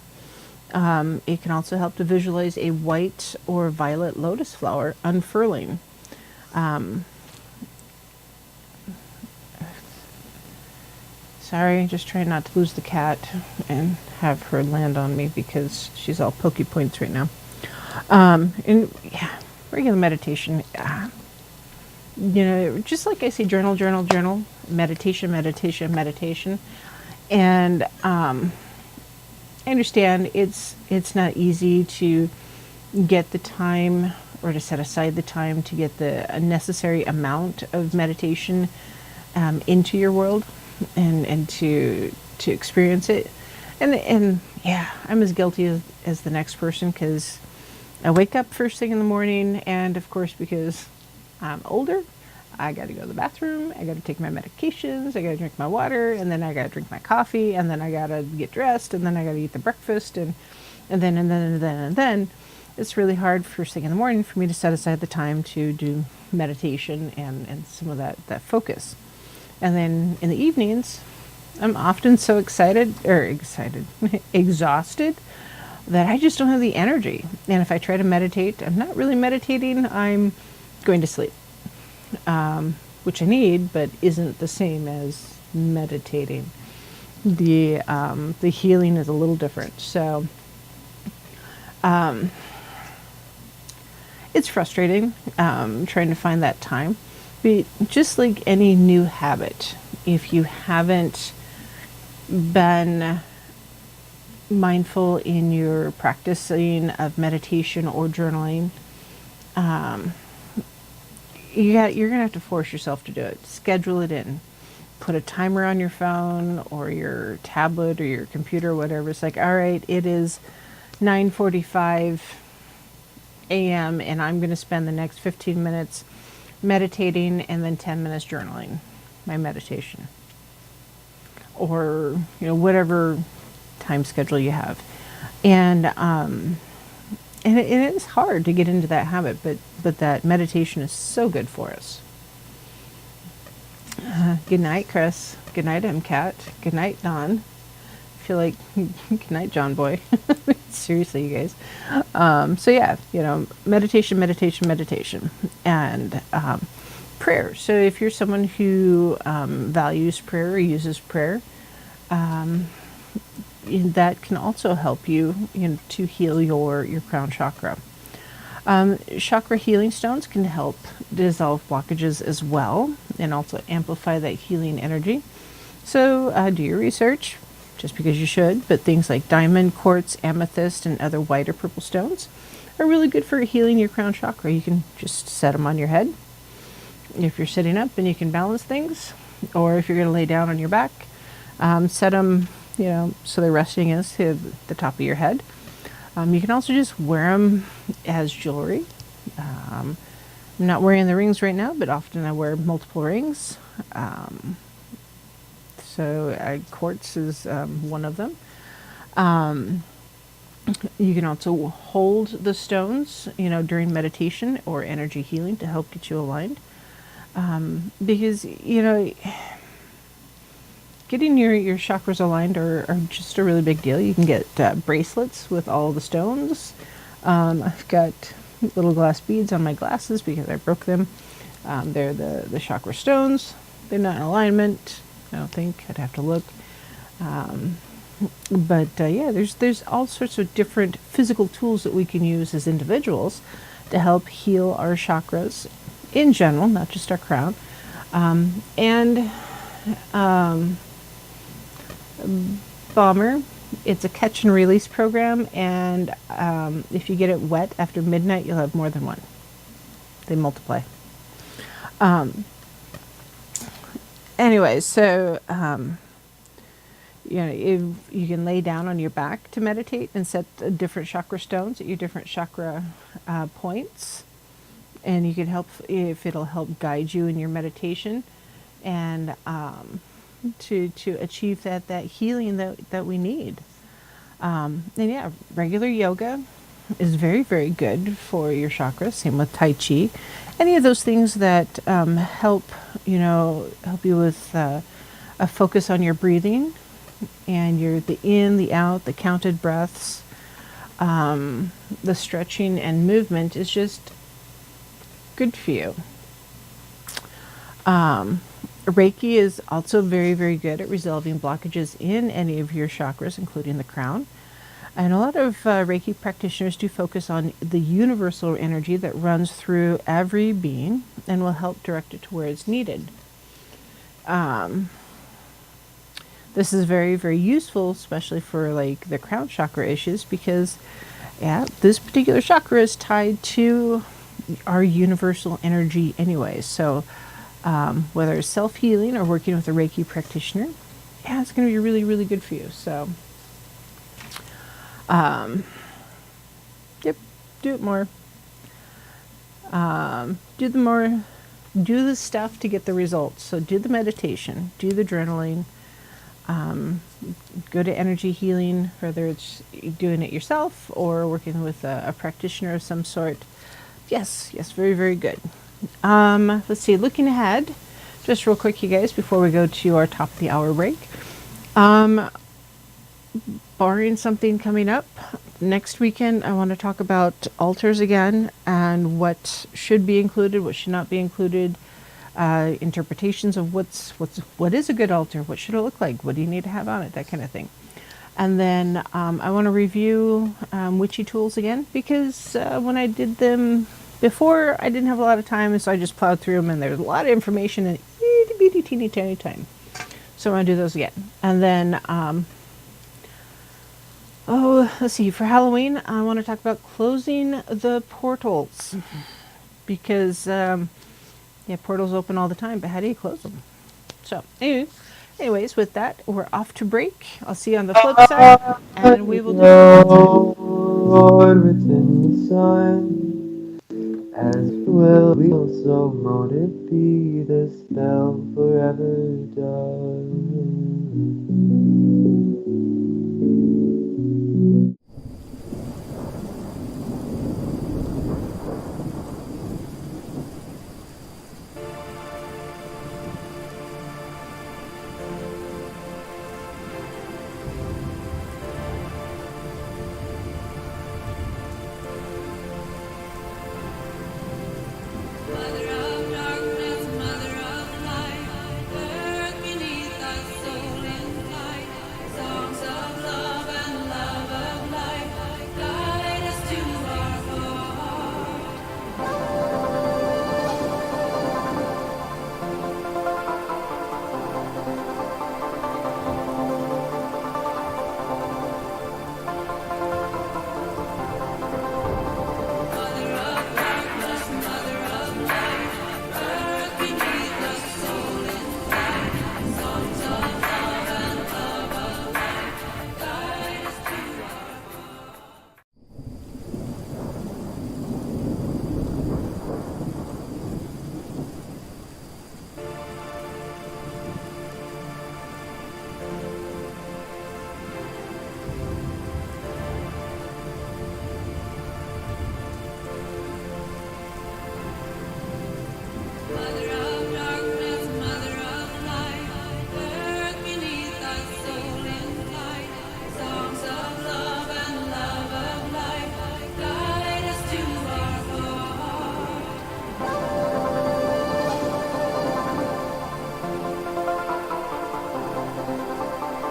It can also help to visualize a white or violet lotus flower unfurling. Sorry, just trying not to lose the cat and have her land on me because she's all pokey points right now. And yeah, regular meditation, just like I say, journal, meditation. And I understand it's not easy to get the time or to set aside the time to get the necessary amount of meditation into your world and to experience it. And yeah, I'm as guilty as the next person, because I wake up first thing in the morning, and of course, because I'm older, I got to go to the bathroom, I got to take my medications, I got to drink my water, and then I got to drink my coffee, and then I got to get dressed, and then I got to eat the breakfast, and then. it's really hard first thing in the morning for me to set aside the time to do meditation and some of that focus. And then in the evenings, I'm often so excited, exhausted, that I just don't have the energy. And if I try to meditate, I'm not really meditating, I'm going to sleep, which I need, but isn't the same as meditating. The healing is a little different. So it's frustrating trying to find that time. But just like any new habit, if you haven't been mindful in your practicing of meditation or journaling, you're going to have to force yourself to do it. Schedule it in. Put a timer on your phone or your tablet or your computer or whatever. It's like, all right, it is 9:45 a.m. and I'm going to spend the next 15 minutes meditating and then 10 minutes journaling my meditation. Or, whatever time schedule you have. And it is hard to get into that habit, but that meditation is so good for us. Good night, Chris. Good night, MCAT. Good night, Don. I feel like, good night, John Boy. Seriously, you guys. So yeah, meditation, and prayer. So if you're someone who values prayer or uses prayer, that can also help you, to heal your crown chakra. Chakra healing stones can help dissolve blockages as well, and also amplify that healing energy. So do your research, just because you should, but things like diamond, quartz, amethyst, and other white or purple stones are really good for healing your crown chakra. You can just set them on your head. If you're sitting up and you can balance things, or if you're going to lay down on your back, set them, so they're resting is to the top of your head. You can also just wear them as jewelry. I'm not wearing the rings right now, but often I wear multiple rings. So quartz is one of them. You can also hold the stones, during meditation or energy healing to help get you aligned. Because, getting your chakras aligned are just a really big deal. You can get bracelets with all the stones. I've got little glass beads on my glasses because I broke them. They're the chakra stones. They're not in alignment, I don't think. I'd have to look. But yeah, there's all sorts of different physical tools that we can use as individuals to help heal our chakras in general, not just our crown. Bomber, it's a catch and release program, and if you get it wet after midnight, you'll have more than one. They multiply. Anyway, so if you can lay down on your back to meditate and set different chakra stones at your different chakra points, and you can help if it'll help guide you in your meditation, and to achieve that healing that we need. And yeah, regular yoga is very, very good for your chakras. Same with Tai Chi. Any of those things that help you with a focus on your breathing and the in, the out, the counted breaths, the stretching and movement is just good for you. Reiki is also very, very good at resolving blockages in any of your chakras, including the crown. And a lot of Reiki practitioners do focus on the universal energy that runs through every being and will help direct it to where it's needed. This is very, very useful, especially for like the crown chakra issues, because this particular chakra is tied to our universal energy anyway. So whether it's self-healing or working with a Reiki practitioner, it's going to be really, really good for you. So, yep, do it more. Do the stuff to get the results. So do the meditation, do the journaling, Go to energy healing, whether it's doing it yourself or working with a practitioner of some sort. Yes, very, very good. Let's see, looking ahead, just real quick, you guys, before we go to our top of the hour break. Barring something coming up next weekend, I want to talk about altars again and what should be included, what should not be included, interpretations of what is a good altar, what should it look like, what do you need to have on it, that kind of thing. And then I want to review witchy tools again, because when I did them before, I didn't have a lot of time, and so I just plowed through them, and there's a lot of information in itty bitty teeny tiny time. So I want to do those again. And then let's see, for Halloween, I want to talk about closing the portals. Because, portals open all the time, but how do you close them? So, anyways, with that, we're off to break. I'll see you on the flip side, and we will do Lord, within the sun, as will so mote it be, the spell forever done. Mother of darkness, mother of light, earth beneath us, soul in flight, songs of love and love of life, guide us to our heart. Mother of darkness, mother of light, earth beneath us, soul in flight, songs of love and love of life, guide us to our heart. Mother of darkness, mother of light, earth beneath us, soul in flight, songs of love and love of life, guide us to our heart.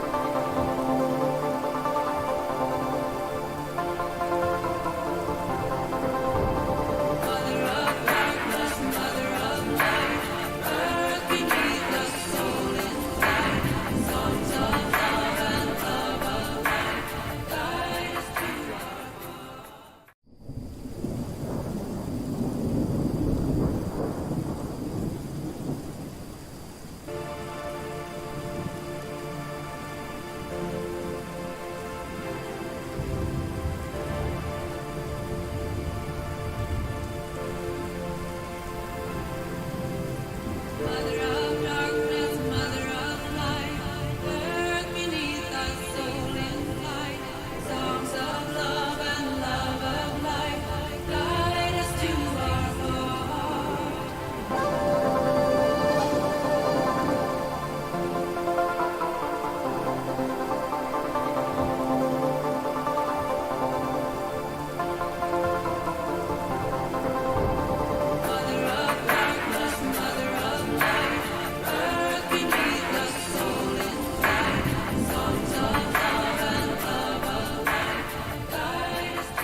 Mother of darkness, mother of light, earth beneath us, soul in flight, songs of love and love of life, guide us to our heart. Mother of darkness, mother of light, earth beneath us, soul in flight, songs of love and love of life, guide us to our heart. Mother of darkness, mother of light, earth beneath us, soul in flight, songs of love and love of life, guide us to our heart.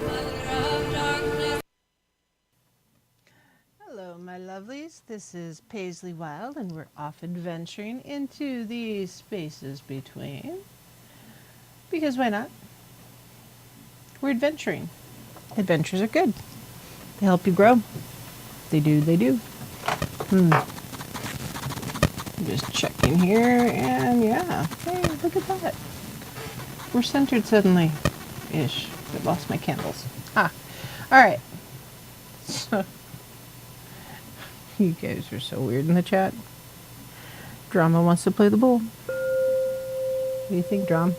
Mother of darkness. Hello, my lovelies. This is Paisley Wild, and we're off adventuring into the spaces between. Because why not? We're adventuring. Adventures are good. They help you grow. They do, they do. Just checking here, and yeah. Hey, look at that. We're centered suddenly. Ish. I lost my candles. Ah. Alright. So, you guys are so weird in the chat. Drama wants to play the bull. What do you think, Drum?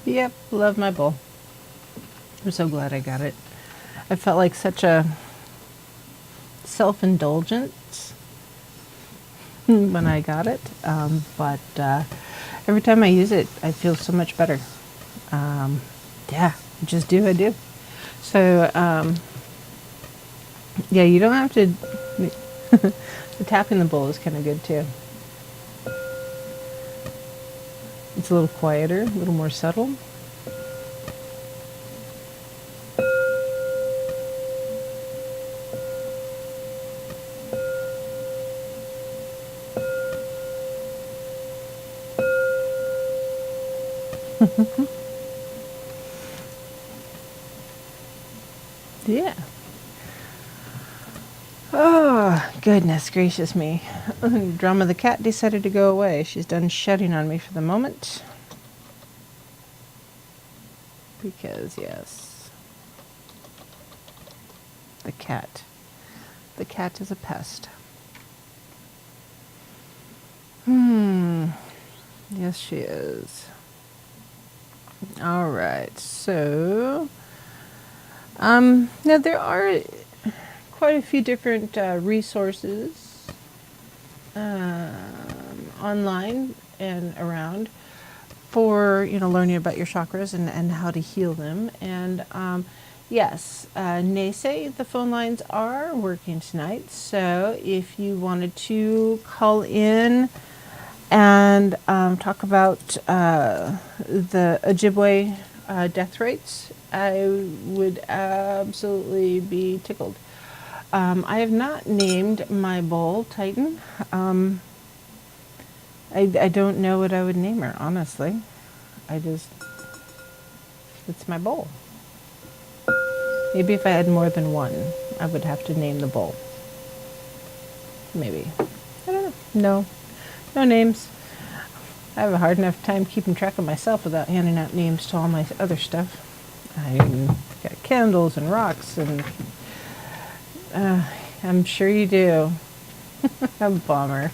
Yep, love my bowl. I'm so glad I got it. I felt like such a self-indulgence when I got it, but every time I use it, I feel so much better. Yeah, I just do, I do. So, yeah, you don't have to... The tapping the bowl is kind of good too. It's a little quieter, a little more subtle. Yeah. Oh, goodness gracious me. Drama the cat decided to go away. She's done shedding on me for the moment. Because, yes. The cat. The cat is a pest. Yes, she is. All right, so... now there are quite a few different resources online and around for learning about your chakras and how to heal them. And yes, Nase, the phone lines are working tonight. So if you wanted to call in and talk about the Ojibwe death rates, I would absolutely be tickled. I have not named my bowl Titan. I don't know what I would name her, honestly. It's my bowl. Maybe if I had more than one, I would have to name the bowl. Maybe. I don't know. No names. I have a hard enough time keeping track of myself without handing out names to all my other stuff. I got candles and rocks, and I'm sure you do. A bummer.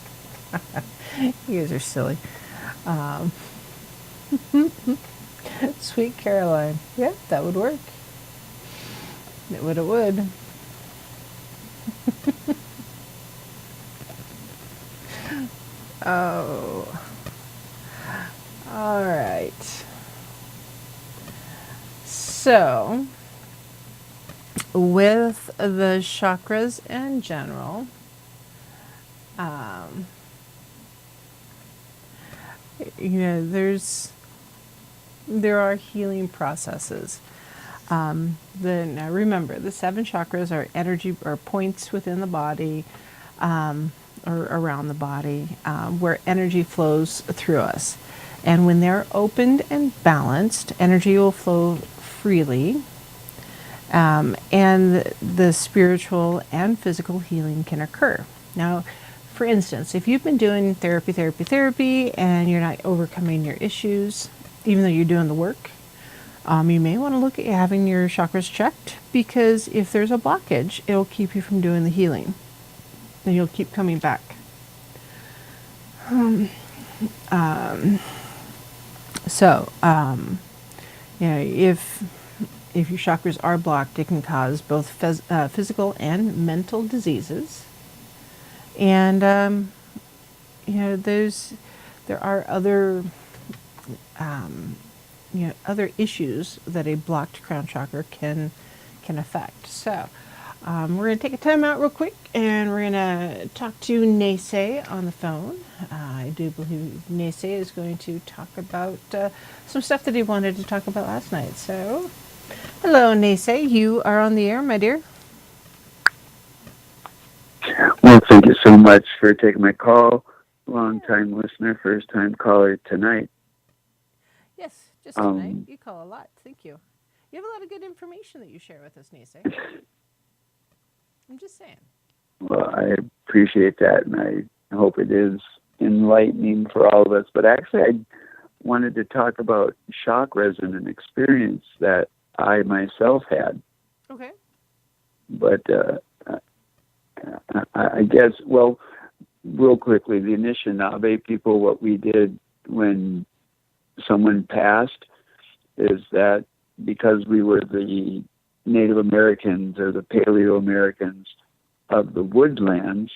You guys are silly. Sweet Caroline. Yep, that would work. It would. Oh. All right. So, with the chakras in general, there are healing processes. Now remember, the 7 chakras are energy or points within the body, or around the body, where energy flows through us. And when they're opened and balanced, energy will flow freely. and the spiritual and physical healing can occur. Now, for instance, if you've been doing therapy, and you're not overcoming your issues, even though you're doing the work, you may want to look at having your chakras checked, because if there's a blockage, it'll keep you from doing the healing. Then you'll keep coming back. If your chakras are blocked, it can cause both physical and mental diseases. And there are other other issues that a blocked crown chakra can affect. So we're going to take a time out real quick, and we're going to talk to Naysay on the phone. I do believe Naysay is going to talk about some stuff that he wanted to talk about last night. So, hello, Naysay. You are on the air, my dear. Well, thank you so much for taking my call. Long-time listener, first-time caller tonight. Yes, just tonight. You call a lot. Thank you. You have a lot of good information that you share with us, Naysay. I'm just saying. Well, I appreciate that, and I hope it is enlightening for all of us. But actually, I wanted to talk about chakras and an experience that I myself had. Okay. But I guess, well, real quickly, the Anishinaabe people, what we did when someone passed is that because we were the Native Americans or the Paleo Americans of the woodlands,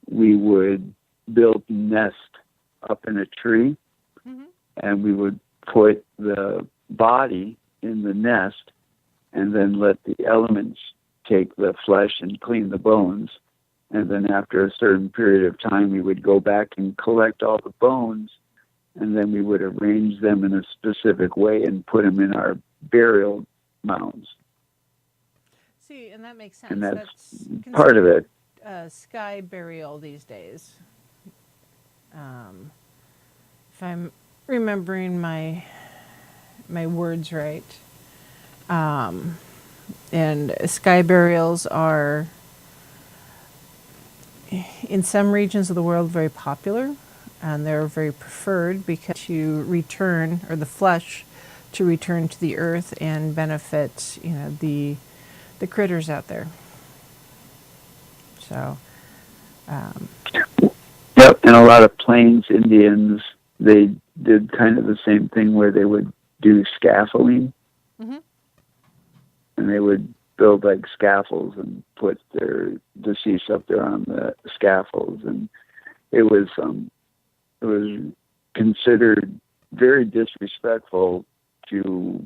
we would build a nest up in a tree, and we would put the body in the nest and then let the elements take the flesh and clean the bones. And then after a certain period of time, we would go back and collect all the bones, and then we would arrange them in a specific way and put them in our burial mounds. See, and that makes sense. And that's part of it. Sky burial these days. If I'm remembering my words right. And sky burials are, in some regions of the world, very popular, and they're very preferred because you return, or the flesh to return to the earth and benefit, the critters out there. So, yep, and a lot of Plains Indians, they did kind of the same thing where they would do scaffolding, and they would build like scaffolds and put their deceased up there on the scaffolds, and it was considered very disrespectful to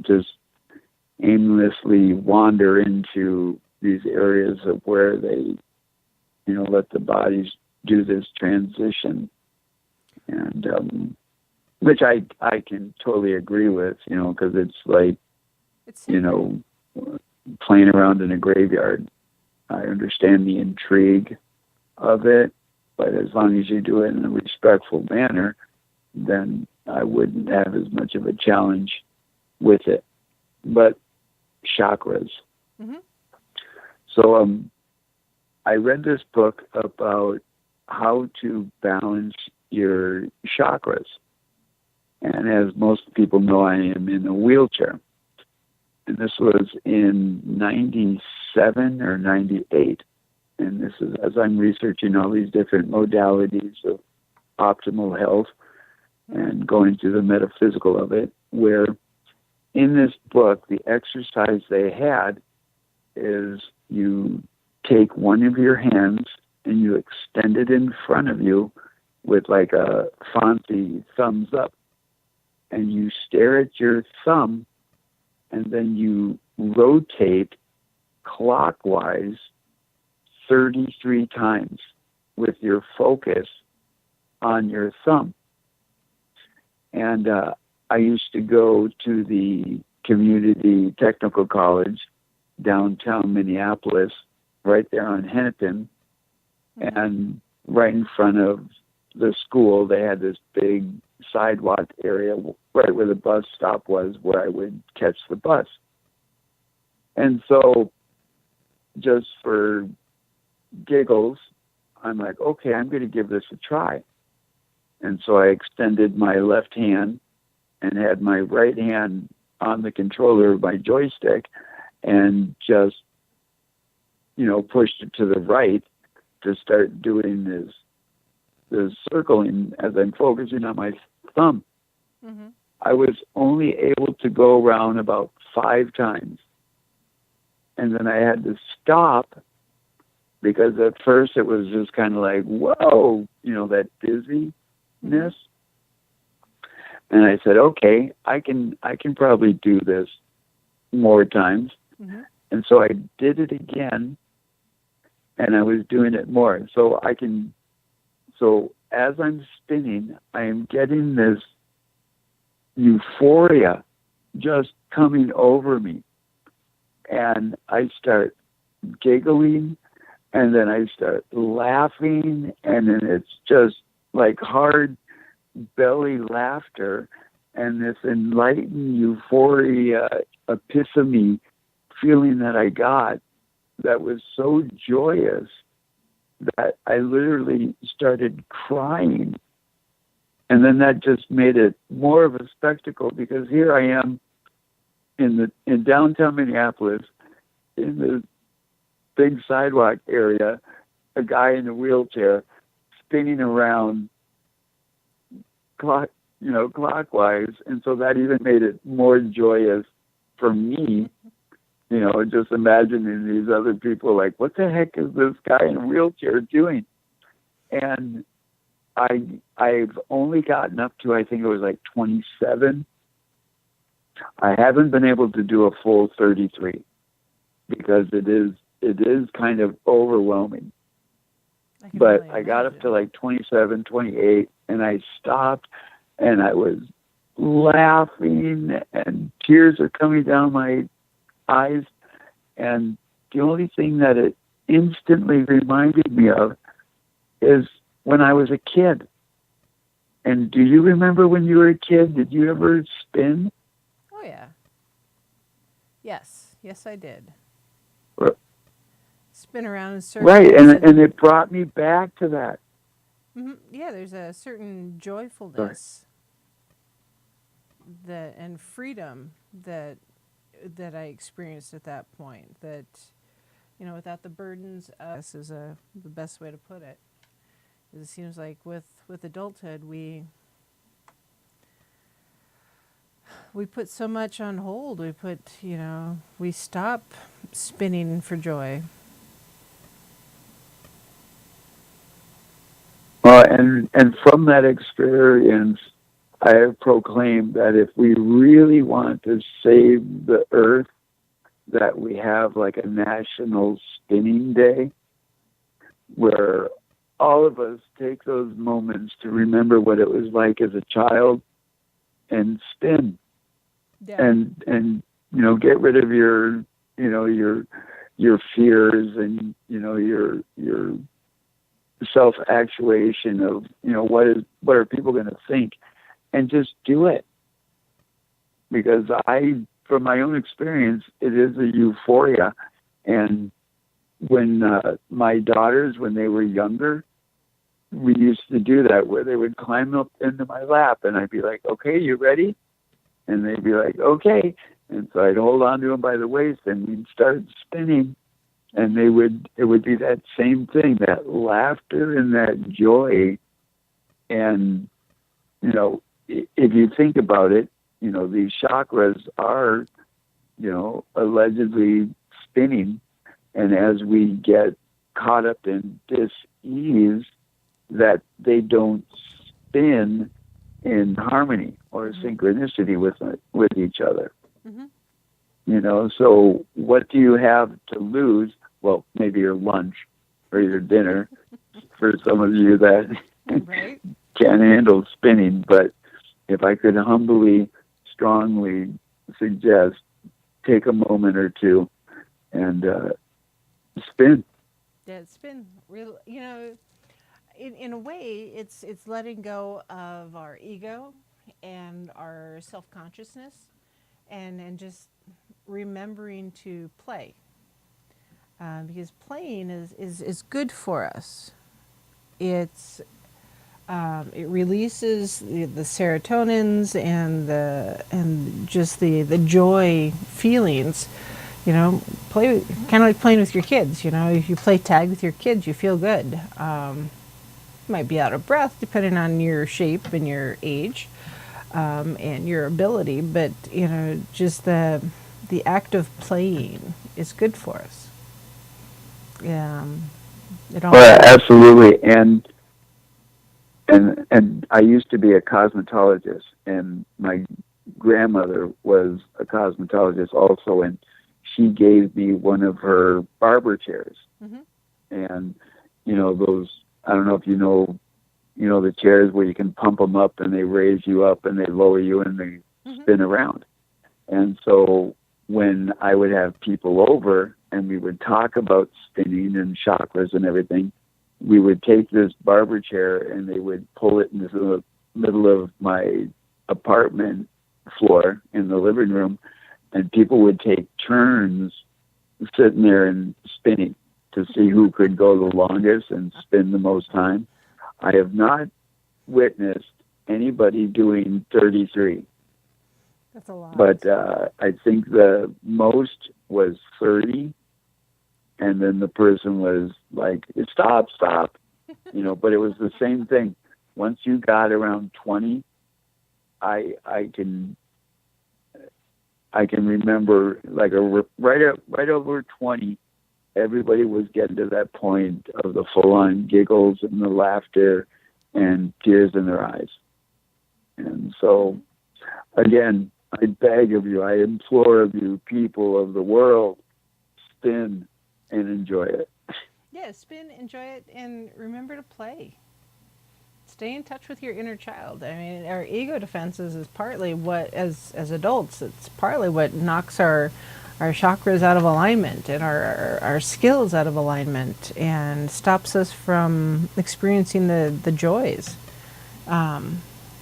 just aimlessly wander into these areas of where they, let the bodies do this transition, and which I can totally agree with, because it's like, playing around in a graveyard. I understand the intrigue of it, but as long as you do it in a respectful manner, then I wouldn't have as much of a challenge with it. But chakras. So I read this book about how to balance your chakras. And as most people know, I am in a wheelchair. And this was in 97 or 98. And this is as I'm researching all these different modalities of optimal health and going through the metaphysical of it, where in this book, the exercise they had is you take one of your hands and you extend it in front of you with like a fancy thumbs up. And you stare at your thumb, and then you rotate clockwise 33 times with your focus on your thumb. And I used to go to the community technical college downtown Minneapolis, right there on Hennepin, and right in front of the school, they had this big sidewalk area right where the bus stop was, where I would catch the bus. And so just for giggles, I'm like, okay, I'm going to give this a try. And so I extended my left hand and had my right hand on the controller of my joystick and just, pushed it to the right to start doing this circling as I'm focusing on my thumb. Mm-hmm. I was only able to go around about 5 times. And then I had to stop because at first it was just kind of like, whoa, that dizziness. Mm-hmm. And I said, okay, I can probably do this more times. Mm-hmm. And so I did it again, and I was doing it more. So as I'm spinning, I am getting this euphoria just coming over me. And I start giggling, and then I start laughing, and then it's just like hard belly laughter and this enlightened euphoria epiphany feeling that I got that was so joyous that I literally started crying. And then that just made it more of a spectacle because here I am in downtown Minneapolis in the big sidewalk area, a guy in a wheelchair spinning around clockwise. And so that even made it more joyous for me, just imagining these other people like, what the heck is this guy in a wheelchair doing? And I've only gotten up to, I think it was like 27. I haven't been able to do a full 33 because it is kind of overwhelming. But I got up to like 27, 28, and I stopped, and I was laughing, and tears are coming down my eyes. And the only thing that it instantly reminded me of is when I was a kid. And do you remember when you were a kid? Did you ever spin? Oh, yeah. Yes, I did. Spin around in circles. Right, and it brought me back to that. Mm-hmm. Yeah, there's a certain joyfulness and freedom that I experienced at that point. That without the burdens of this is the best way to put it. It seems like with adulthood we put so much on hold. We stop spinning for joy. And from that experience, I have proclaimed that if we really want to save the earth, that we have like a national spinning day where all of us take those moments to remember what it was like as a child and spin. Yeah. And get rid of your fears and your self-actuation of what are people going to think, and just do it. Because from my own experience, it is a euphoria. And when my daughters, when they were younger, we used to do that where they would climb up into my lap, and I'd be like, okay, you ready? And they'd be like, okay. And so I'd hold on to them by the waist, and we'd start spinning. And it would be that same thing, that laughter and that joy. And, if you think about it, these chakras are, allegedly spinning. And as we get caught up in dis-ease, that they don't spin in harmony or synchronicity with each other. Mm-hmm. So what do you have to lose? Well, maybe your lunch or your dinner for some of you that right. can't handle spinning. But if I could humbly, strongly suggest, take a moment or two and spin. Yeah, spin. Real, in a way, it's letting go of our ego and our self-consciousness, and just remembering to play. Because playing is good for us. It releases the serotonins and just the joy feelings. Play kind of like playing with your kids. If you play tag with your kids, you feel good. You might be out of breath depending on your shape and your age and your ability, but just the act of playing is good for us. It all Well, absolutely, and I used to be a cosmetologist, and my grandmother was a cosmetologist also, and she gave me one of her barber chairs. Mm-hmm. And those, I don't know if you know the chairs where you can pump them up and they raise you up and they lower you and they Mm-hmm. spin around. And so when I would have people over and we would talk about spinning and chakras and everything, we would take this barber chair and they would pull it into the middle of my apartment floor in the living room, and people would take turns sitting there and spinning to see who could go the longest and spin the most time. I have not witnessed anybody doing 33. That's a lot. But I think the most was 30, and then the person was like, stop. But it was the same thing. Once you got around 20, I can remember like right over 20, everybody was getting to that point of the full-on giggles and the laughter and tears in their eyes. And so, again, I beg of you, I implore of you, people of the world, spin and enjoy it. Yeah, spin, enjoy it, and remember to play. Stay in touch with your inner child. I mean, our ego defenses is partly what, as adults, it's partly what knocks our chakras out of alignment and our skills out of alignment and stops us from experiencing the joys.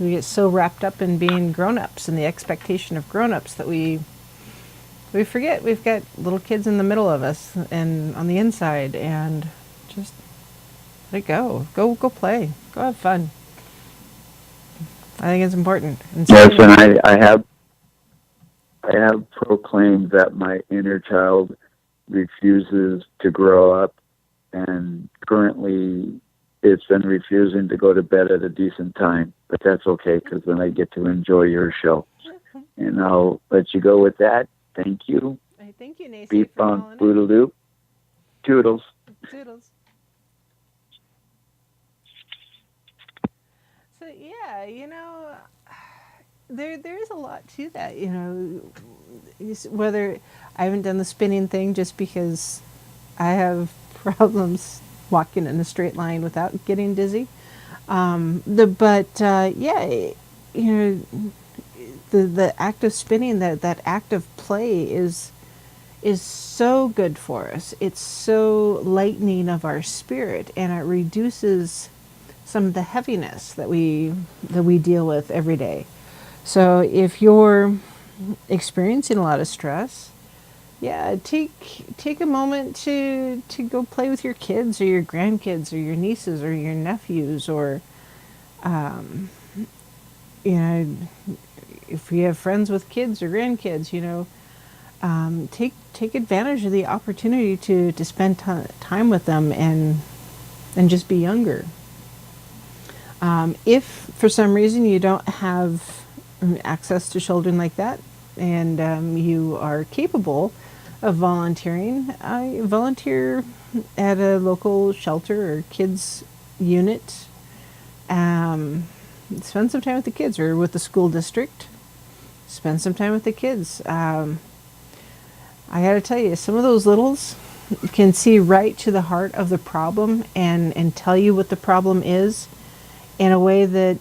We get so wrapped up in being grown-ups and the expectation of grown-ups that we forget we've got little kids in the middle of us and on the inside, and just let it go. Go play. Go have fun. I think it's important. Yes, and I have proclaimed that my inner child refuses to grow up, and currently it's been refusing to go to bed at a decent time. But that's okay, because then I get to enjoy your show. And I'll let you go with that. Thank you. Thank you, Nacy. Beep bump, boodle doop. Toodles. Toodles. So yeah, there's a lot to that. Whether I haven't done the spinning thing just because I have problems walking in a straight line without getting dizzy. The act of spinning, that act of play is so good for us. It's so lightening of our spirit, and it reduces some of the heaviness that we deal with every day. So if you're experiencing a lot of stress, take a moment to go play with your kids or your grandkids or your nieces or your nephews, or if you have friends with kids or grandkids, take advantage of the opportunity to spend time with them and just be younger. If for some reason you don't have access to children like that, and you are capable of volunteering, volunteer at a local shelter or kids unit. Spend some time with the kids, or with the school district. Spend some time with the kids. I got to tell you, some of those littles can see right to the heart of the problem and tell you what the problem is in a way that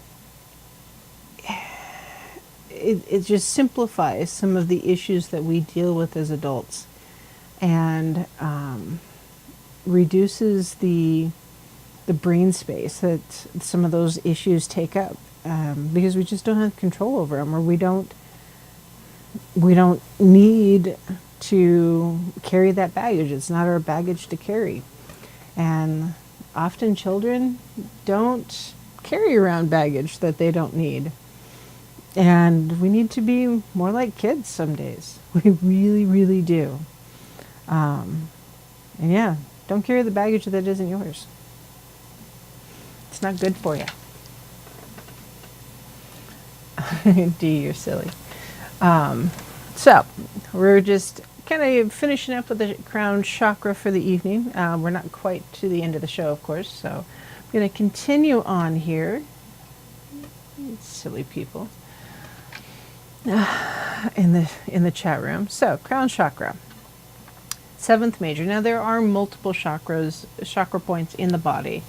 it just simplifies some of the issues that we deal with as adults, and reduces the brain space that some of those issues take up, because we just don't have control over them, or we don't we don't need to carry that baggage. It's not our baggage to carry. And often children don't carry around baggage that they don't need. And we need to be more like kids some days. We really, really do. And yeah, don't carry the baggage that isn't yours. It's not good for you. D, you're silly. So we're just kind of finishing up with the crown chakra for the evening. We're not quite to the end of the show, of course, so I'm going to continue on here. Silly people in the chat room. So crown chakra, seventh major. Now there are multiple chakra points in the body,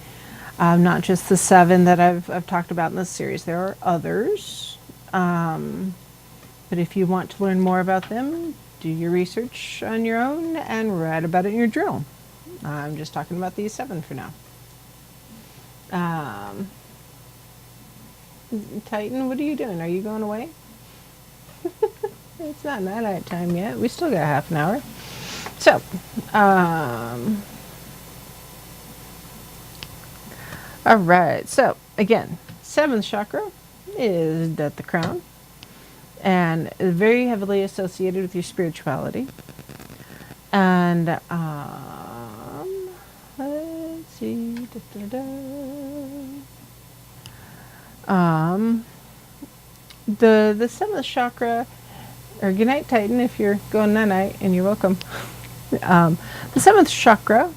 not just the 7 that I've talked about in this series. There are others. But if you want to learn more about them, do your research on your own and write about it in your journal. I'm just talking about these 7 for now. Titan, what are you doing? Are you going away? It's not night time yet. We still got half an hour. So, all right. So, again, 7th chakra is at the crown and is very heavily associated with your spirituality. And let's see. The 7th chakra, or good night, Titan, if you're going night, and you're welcome. The 7th chakra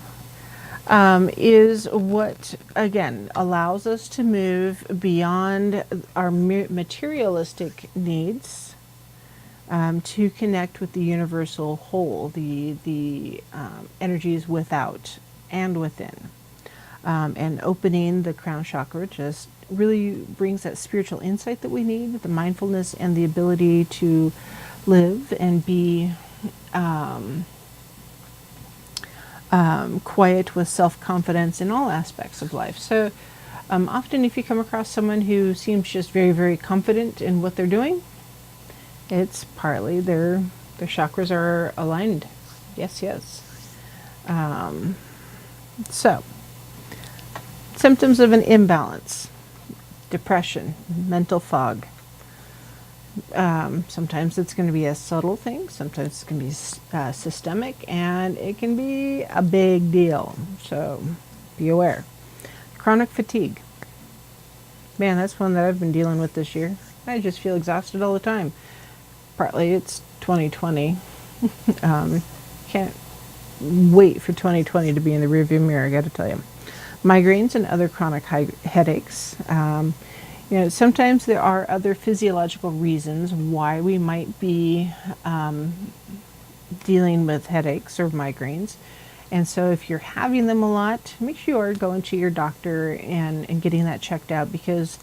is what, again, allows us to move beyond our materialistic needs to connect with the universal whole, the energies without and within. And opening the crown chakra just really brings that spiritual insight that we need, the mindfulness and the ability to live and be quiet with self-confidence in all aspects of life. So often if you come across someone who seems just very, very confident in what they're doing, it's partly their chakras are aligned. Yes, yes. So, symptoms of an imbalance: depression, mental fog. Sometimes it's going to be a subtle thing, sometimes it's going to be systemic, and it can be a big deal. So be aware. Chronic fatigue. Man, that's one that I've been dealing with this year. I just feel exhausted all the time. Partly it's 2020. Can't wait for 2020 to be in the rearview mirror, I got to tell you. Migraines and other chronic headaches. Sometimes there are other physiological reasons why we might be dealing with headaches or migraines. And so if you're having them a lot, make sure you are going to your doctor and getting that checked out, because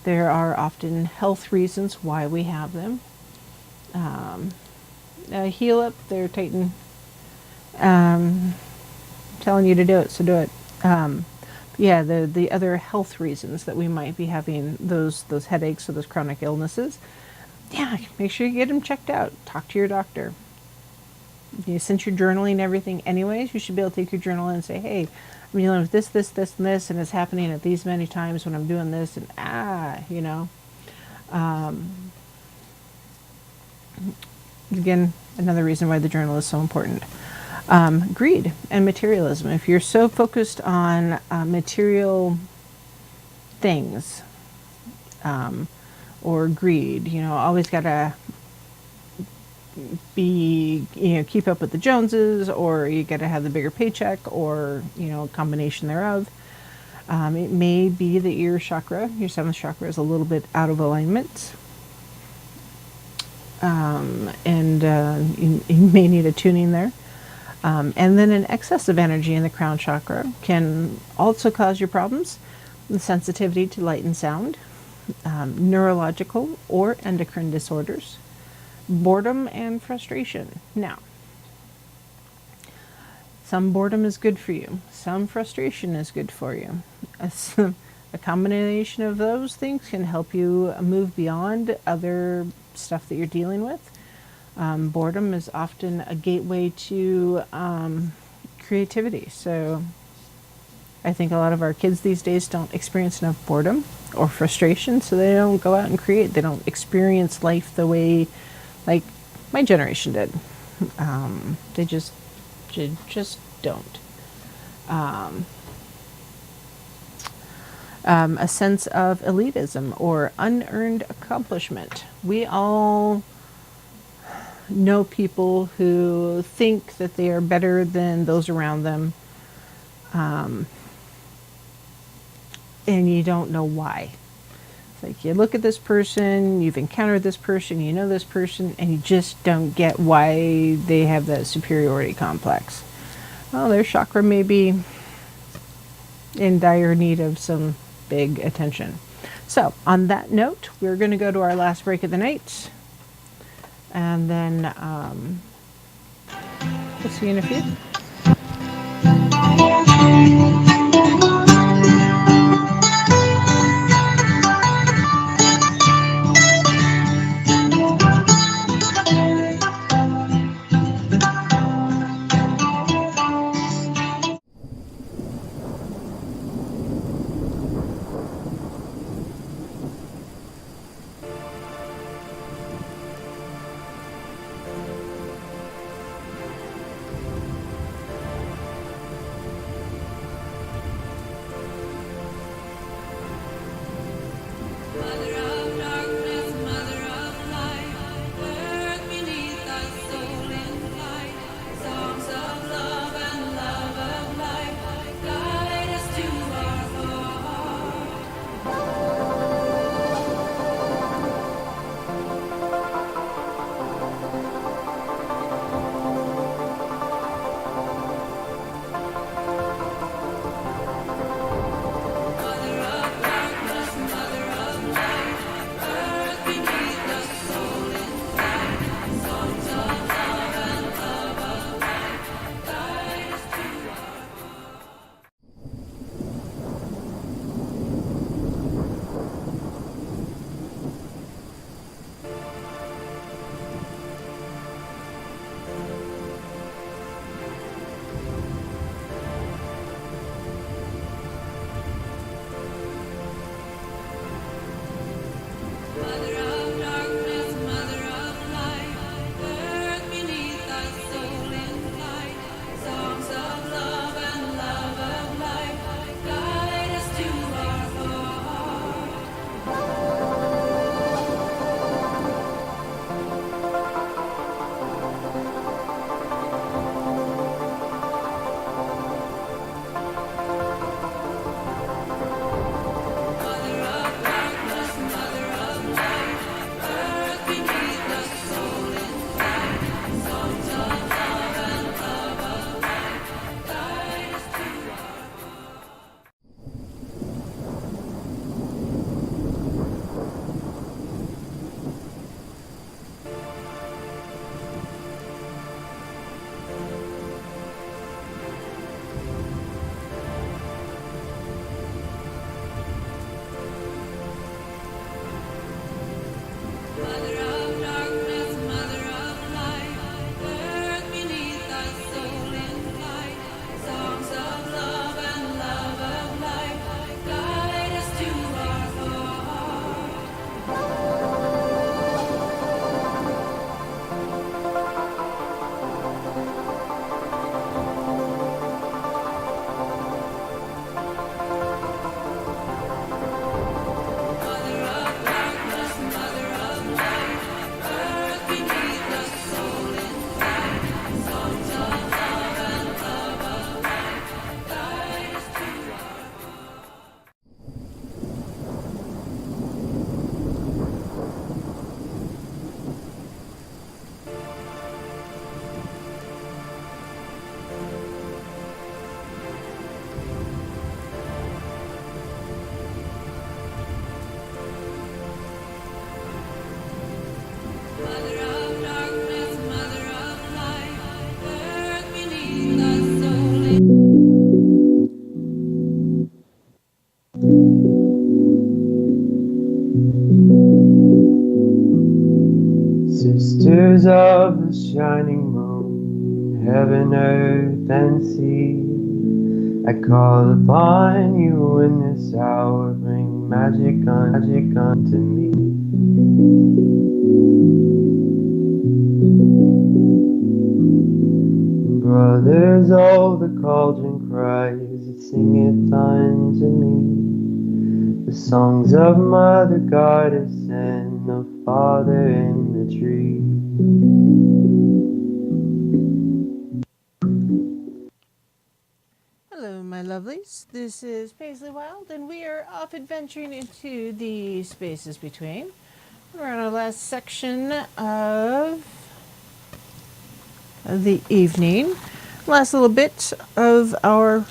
there are often health reasons why we have them. Heal up there, Titan. Telling you to do it, so do it. Yeah, the other health reasons that we might be having those headaches or those chronic illnesses, yeah, make sure you get them checked out. Talk to your doctor. Since you're journaling everything anyways, you should be able to take your journal and say, hey, I'm dealing with this, and this, and it's happening at these many times when I'm doing this, and again, another reason why the journal is so important. Greed and materialism. If you're so focused on material things, or greed, always gotta be, keep up with the Joneses, or you gotta have the bigger paycheck, or, a combination thereof. It may be that your 7th chakra is a little bit out of alignment. You may need a tuning there. And then an excess of energy in the crown chakra can also cause your problems: the sensitivity to light and sound, neurological or endocrine disorders, boredom and frustration. Now, some boredom is good for you, some frustration is good for you. A combination of those things can help you move beyond other stuff that you're dealing with. Boredom is often a gateway to creativity. So I think a lot of our kids these days don't experience enough boredom or frustration, so they don't go out and create. They don't experience life the way, like, my generation did. They just don't. A sense of elitism or unearned accomplishment. We all know people who think that they are better than those around them, and you don't know why. It's like you look at this person, you've encountered this person, you know this person, and you just don't get why they have that superiority complex. Well, their chakra may be in dire need of some big attention. So, on that note, we're going to go to our last break of the night, and then we'll see you in a few. Mother of darkness, mother of light, earth beneath thy soul in flight. Songs of love and love of life, guide us to our heart. Mother of darkness, mother of light, earth beneath the soul in flight. Songs of love and love of life, guide us to our heart. Mother of darkness, mother of light, earth beneath thy soul in flight. Songs of love and love of life, guide us to our heart. Mother of darkness, mother of light, earth beneath the soul in flight. Songs of love and love of life, guide us to our heart. Mother of darkness, mother of light, earth beneath thy soul in flight. Songs of love and love of life, guide us to our heart. Mother of darkness, mother of light, earth beneath the soul in flight. Songs of love and love of life, guide us to our heart. Mother of darkness, mother of light, earth beneath thy soul in Sister Masters of the shining moon, heaven, earth, and sea, I call upon you in this hour, bring magic unto me. Brothers, oh, the cauldron cries, it singeth unto me the songs of Mother Goddess and the Father in the tree. Hello, my lovelies. This is Paisley Wild, and we are off adventuring into the spaces between. We're on our last section of the evening. Last little bit of our,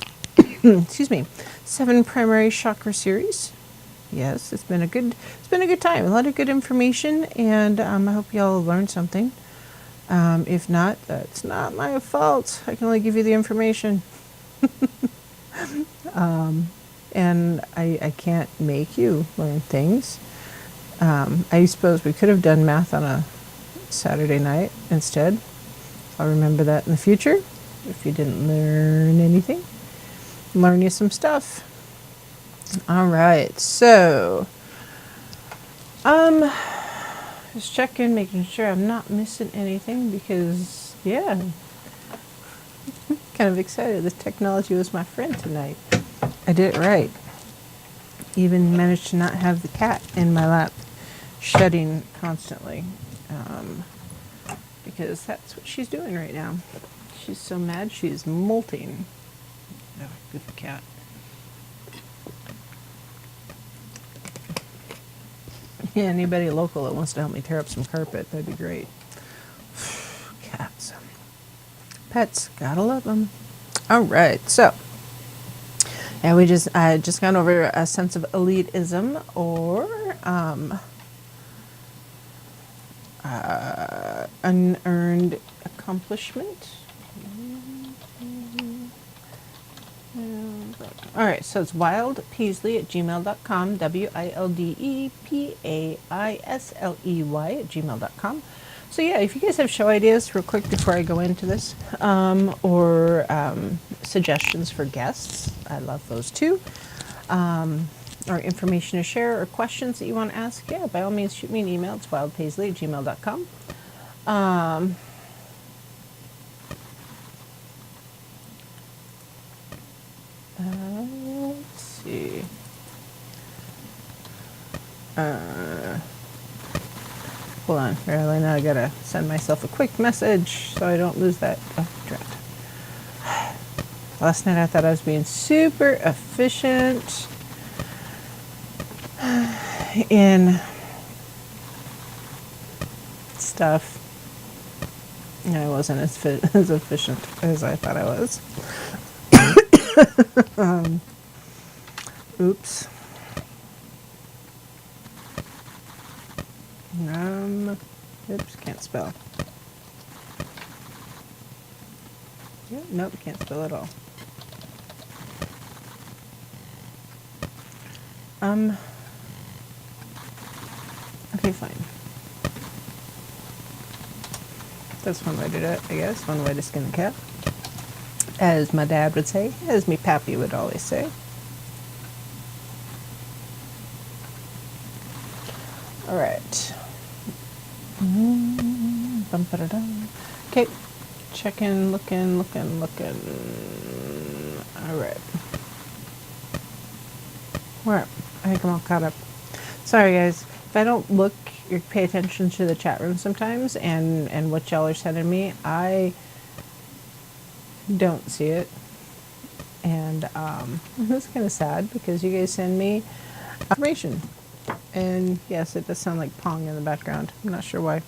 excuse me, 7 primary chakra series. Yes, it's been a good time. A lot of good information, and I hope y'all learned something. If not, that's not my fault. I can only give you the information. And I can't make you learn things. I suppose we could have done math on a Saturday night instead. I'll remember that in the future. If you didn't learn anything, learn you some stuff. All right, so just checking, making sure I'm not missing anything because yeah, kind of excited. The technology was my friend tonight. I did it right. Even managed to not have the cat in my lap shedding constantly, because that's what she's doing right now. She's so mad she's molting. Oh, good cat. Yeah, anybody local that wants to help me tear up some carpet, that'd be great. Cats. Pets, gotta love them. All right, so yeah, I just gone over a sense of elitism or unearned accomplishment. All right, so it's wildpaisley@gmail.com, WILDEPAISLEY@gmail.com. So yeah, if you guys have show ideas real quick before I go into this, or suggestions for guests, I love those too, or information to share or questions that you want to ask, yeah, by all means shoot me an email. It's wildpaisley@gmail.com. Let's see. Hold on. Really, now I gotta send myself a quick message so I don't lose that. Oh, drat. Last night I thought I was being super efficient in stuff. And I wasn't as efficient as I thought I was. Oops. Oops, can't spell. Yeah, nope, can't spell at all. Okay, fine. That's one way to do it, I guess. One way to skin a cat. As my dad would say, as me pappy would always say. All right. Okay. Checking, looking. All right. All right. I think I'm all caught up. Sorry, guys. If I don't look or pay attention to the chat room sometimes and what y'all are sending me, I don't see it. And that's kind of sad because you guys send me information. And yes, it does sound like Pong in the background. I'm not sure why.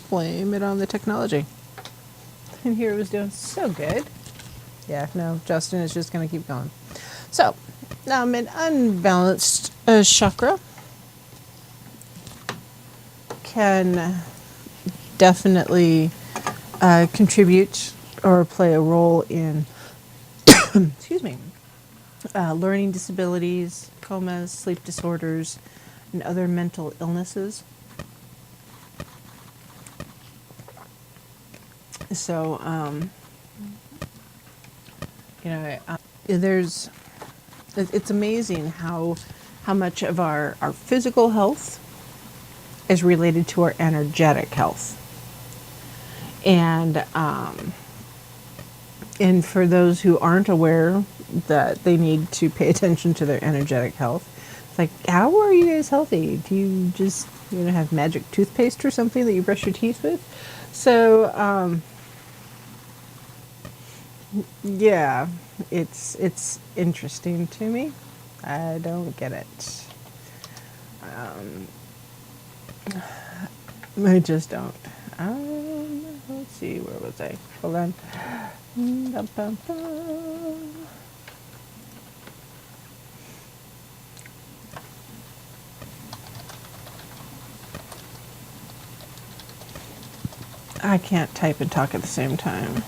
Blame it on the technology. And here it was doing so good. Yeah, no, Justin is just going to keep going. So, now I'm an unbalanced chakra. Can definitely contribute or play a role in, excuse me, learning disabilities, comas, sleep disorders, and other mental illnesses. So, there's, it's amazing how much of our physical health is related to our energetic health. And for those who aren't aware that they need to pay attention to their energetic health, it's like, how are you guys healthy? Do you just have magic toothpaste or something that you brush your teeth with? So yeah, it's interesting to me. I don't get it. I just don't. Let's see, where was I? Hold on. I can't type and talk at the same time.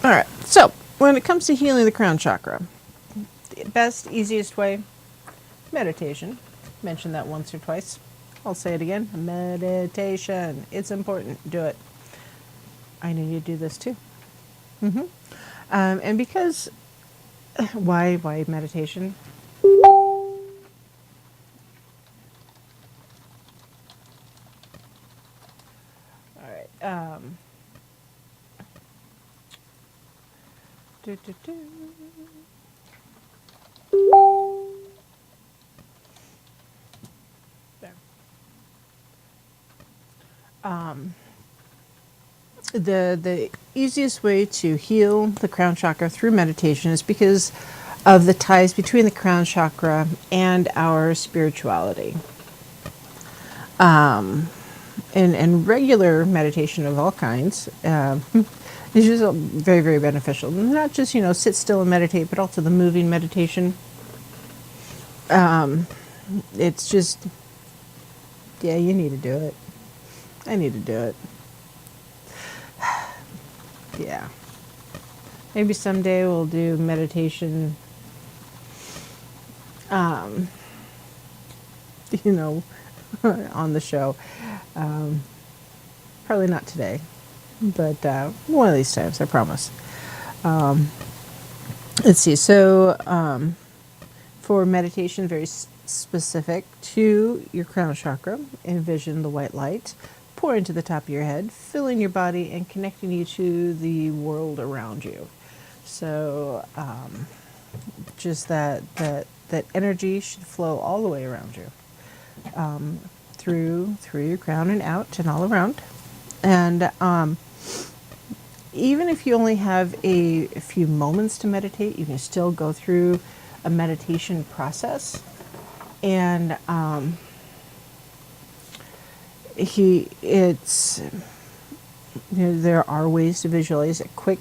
All right, so when it comes to healing the crown chakra, the best, easiest way, meditation. Mentioned that once or twice. I'll say it again. Meditation. It's important. Do it. I knew you'd do this too. And because, why meditation? All right. There. The easiest way to heal the crown chakra through meditation is because of the ties between the crown chakra and our spirituality. And regular meditation of all kinds is just very, very beneficial. Not just, sit still and meditate, but also the moving meditation. It's just, yeah, you need to do it. I need to do it. Yeah. Maybe someday we'll do meditation, on the show. Probably not today, but one of these times, I promise. Let's see. So, for meditation, very specific to your crown chakra, envision the white light pour into the top of your head, filling your body and connecting you to the world around you. So, just that energy should flow all the way around you, through your crown and out and all around. And even if you only have a few moments to meditate, you can still go through a meditation process. And there are ways to visualize a quick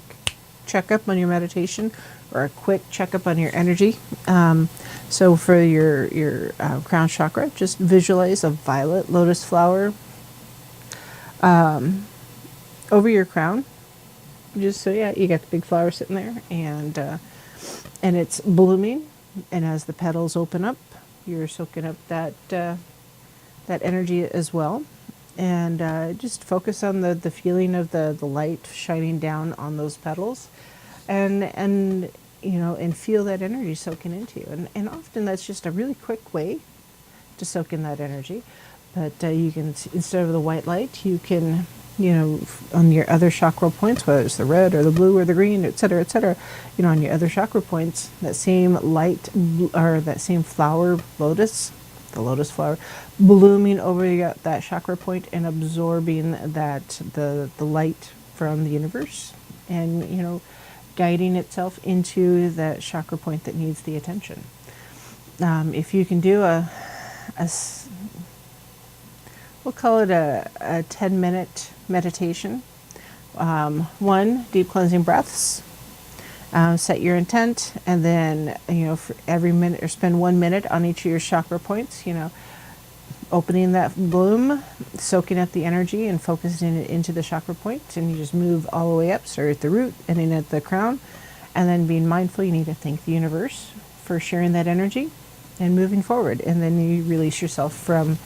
checkup on your meditation or a quick checkup on your energy. So for your crown chakra, just visualize a violet lotus flower over your crown. Just so you got the big flower sitting there, and it's blooming. And as the petals open up, you're soaking up that energy as well. And just focus on the feeling of the light shining down on those petals, and feel that energy soaking into you. And often that's just a really quick way to soak in that energy. But you can, instead of the white light, you can, on your other chakra points, whether it's the red or the blue or the green, et cetera, on your other chakra points, that same light or that same flower, the lotus flower, blooming over that chakra point and absorbing the light from the universe, and guiding itself into that chakra point that needs the attention. If you can do we'll call it a 10-minute meditation. One, deep cleansing breaths. Set your intent, and then for every minute, or spend 1 minute on each of your chakra points. Opening that bloom, soaking up the energy, and focusing it into the chakra point. And you just move all the way up, start at the root, and then at the crown, and then being mindful. You need to thank the universe for sharing that energy and moving forward. And then you release yourself from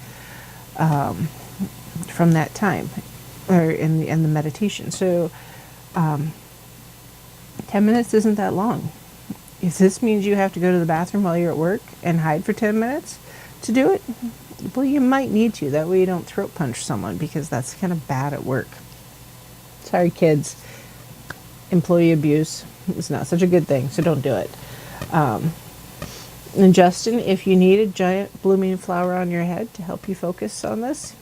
from that time, or in the meditation. So 10 minutes isn't that long. If this means you have to go to the bathroom while you're at work and hide for 10 minutes to do it, well, you might need to. That way you don't throat punch someone, because that's kind of bad at work. Sorry, kids. Employee abuse is not such a good thing, so don't do it. And Justin, if you need a giant blooming flower on your head to help you focus on this,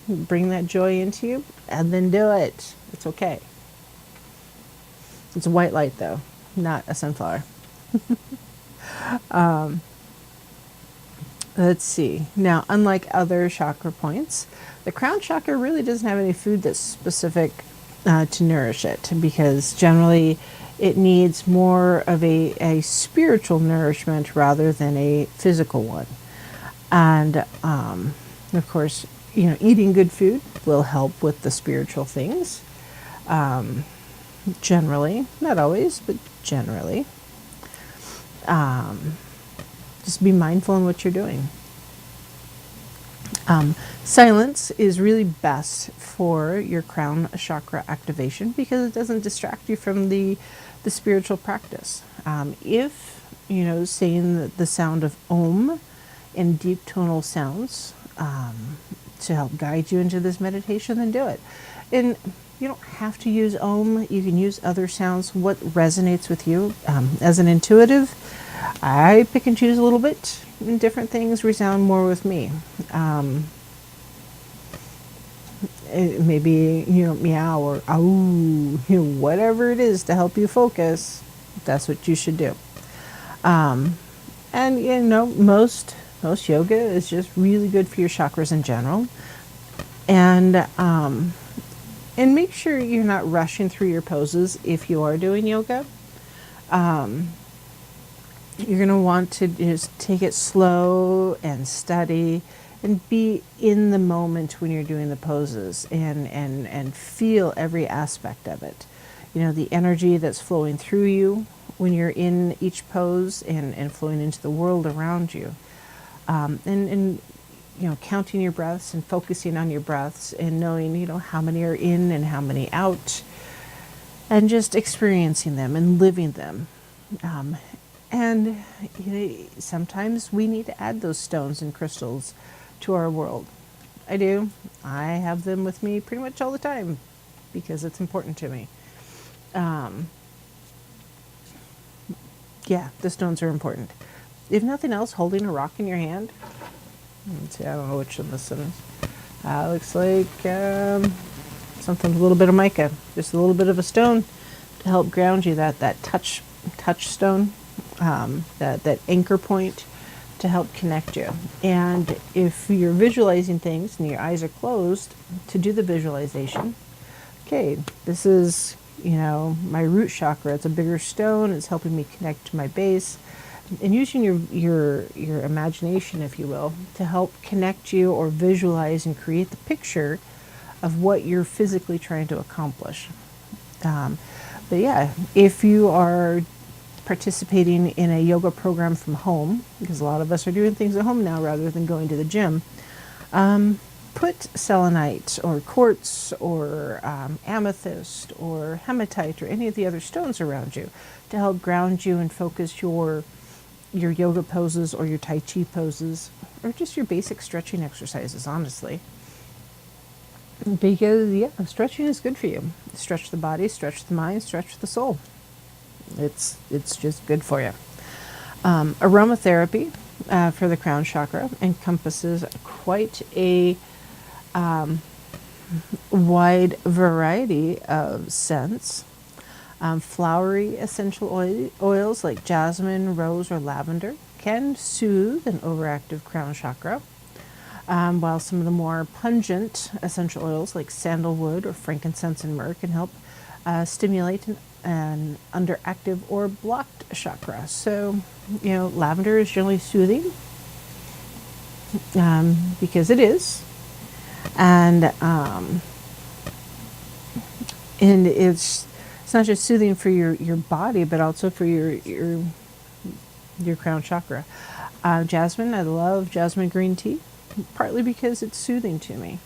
bring that joy into you, and then do it. It's okay. It's a white light, though, not a sunflower. Let's see. Now, unlike other chakra points, the crown chakra really doesn't have any food that's specific to nourish it, because generally it needs more of a spiritual nourishment rather than a physical one. And of course, eating good food will help with the spiritual things. Generally, not always, but generally. Just be mindful in what you're doing. Silence is really best for your crown chakra activation, because it doesn't distract you from the spiritual practice. If, saying the sound of Om and deep tonal sounds to help guide you into this meditation, then do it. And you don't have to use Om. You can use other sounds, what resonates with you. As an intuitive, I pick and choose a little bit, and different things resound more with me. Maybe, meow or ow, whatever it is to help you focus, that's what you should do. And, most yoga is just really good for your chakras in general. And make sure you're not rushing through your poses if you are doing yoga. You're going to want to just take it slow and steady, and be in the moment when you're doing the poses, and feel every aspect of it. The energy that's flowing through you when you're in each pose, and flowing into the world around you. And counting your breaths and focusing on your breaths, and knowing, how many are in and how many out, and just experiencing them and living them. And sometimes we need to add those stones and crystals to our world. I do. I have them with me pretty much all the time, because it's important to me. Yeah, the stones are important. If nothing else, holding a rock in your hand. Let's see, I don't know which one this is. Looks like something, a little bit of mica, just a little bit of a stone to help ground you. That touch stone, that anchor point to help connect you. And if you're visualizing things and your eyes are closed, to do the visualization. Okay, this is my root chakra. It's a bigger stone. It's helping me connect to my base. And using your imagination, if you will, to help connect you or visualize and create the picture of what you're physically trying to accomplish. But yeah, if you are participating in a yoga program from home, because a lot of us are doing things at home now rather than going to the gym, put selenite or quartz or amethyst or hematite or any of the other stones around you to help ground you and focus your yoga poses or your Tai Chi poses, or just your basic stretching exercises, honestly. Because, yeah, stretching is good for you. Stretch the body, stretch the mind, stretch the soul. It's just good for you. Aromatherapy for the crown chakra encompasses quite a wide variety of scents. Flowery essential oils like jasmine, rose, or lavender can soothe an overactive crown chakra, while some of the more pungent essential oils like sandalwood or frankincense and myrrh can help stimulate an underactive or blocked chakra. So, lavender is generally soothing, because it is, and it's not just soothing for your body, but also for your crown chakra. Jasmine, I love jasmine green tea. partly because it's soothing to me.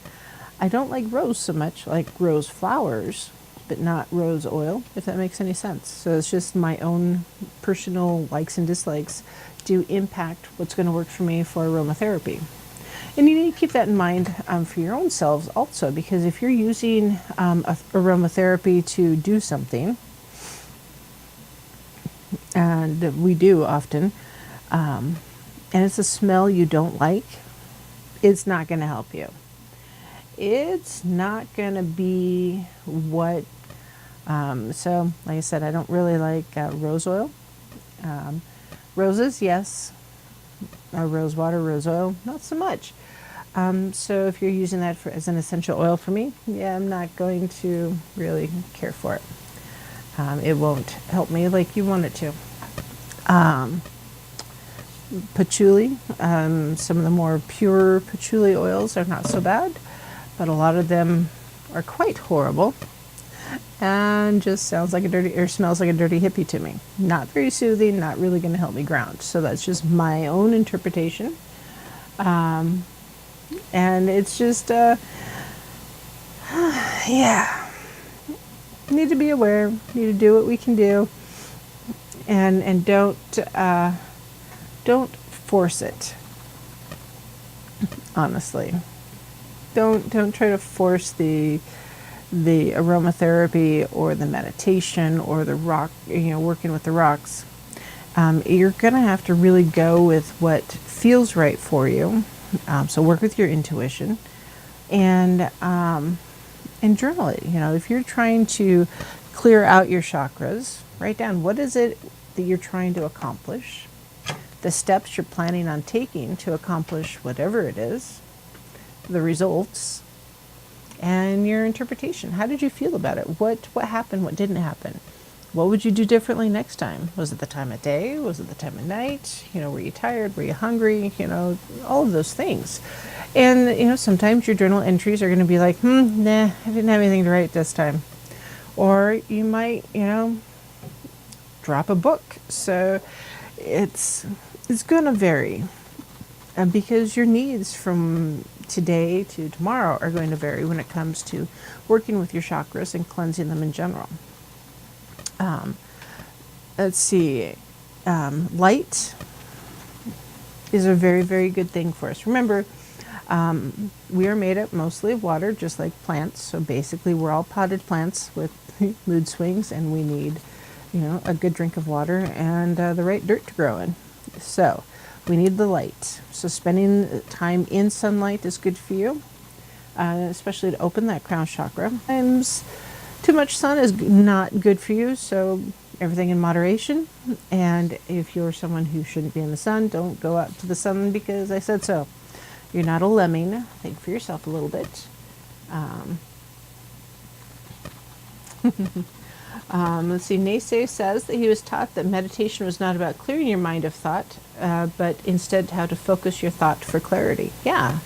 I don't like rose so much, like rose flowers, but not rose oil, if that makes any sense. So it's just my own personal likes and dislikes do impact what's going to work for me for aromatherapy. And you need to keep that in mind for your own selves also, because if you're using aromatherapy to do something, and we do often, and it's a smell you don't like, it's not going to help you. It's not going to be what, so like I said, I don't really like rose oil. Roses, yes. Rose water, rose oil, not so much. So if you're using that as an essential oil for me, yeah, I'm not going to really care for it. It won't help me like you want it to. Patchouli, some of the more pure patchouli oils are not so bad, but a lot of them are quite horrible and just sounds like a dirty, or smells like a dirty hippie to me. Not very soothing, not really going to help me ground. So that's just my own interpretation. And it's just, yeah, need to be aware, need to do what we can do, and don't force it. Honestly, don't try to force the aromatherapy or the meditation or the rock, working with the rocks. You're gonna have to really go with what feels right for you. So work with your intuition, and journal it. If you're trying to clear out your chakras, write down what is it that you're trying to accomplish, the steps you're planning on taking to accomplish whatever it is, the results, and your interpretation. How did you feel about it? What happened? What didn't happen? What would you do differently next time? Was it the time of day? Was it the time of night? Were you tired? Were you hungry? All of those things. And, sometimes your journal entries are going to be like, nah, I didn't have anything to write this time. Or you might, drop a book. So it's going to vary. Because your needs from today to tomorrow are going to vary when it comes to working with your chakras and cleansing them in general. Let's see. Light is a very, very good thing for us. Remember, we are made up mostly of water, just like plants. So basically, we're all potted plants with mood swings, and we need, a good drink of water and the right dirt to grow in. So we need the light. So spending time in sunlight is good for you, especially to open that crown chakra. Sometimes too much sun is not good for you, so everything in moderation. And if you're someone who shouldn't be in the sun, don't go out to the sun because I said so. You're not a lemming. Think for yourself a little bit. Let's see, Naysay says that he was taught that meditation was not about clearing your mind of thought, but instead how to focus your thought for clarity. Yeah.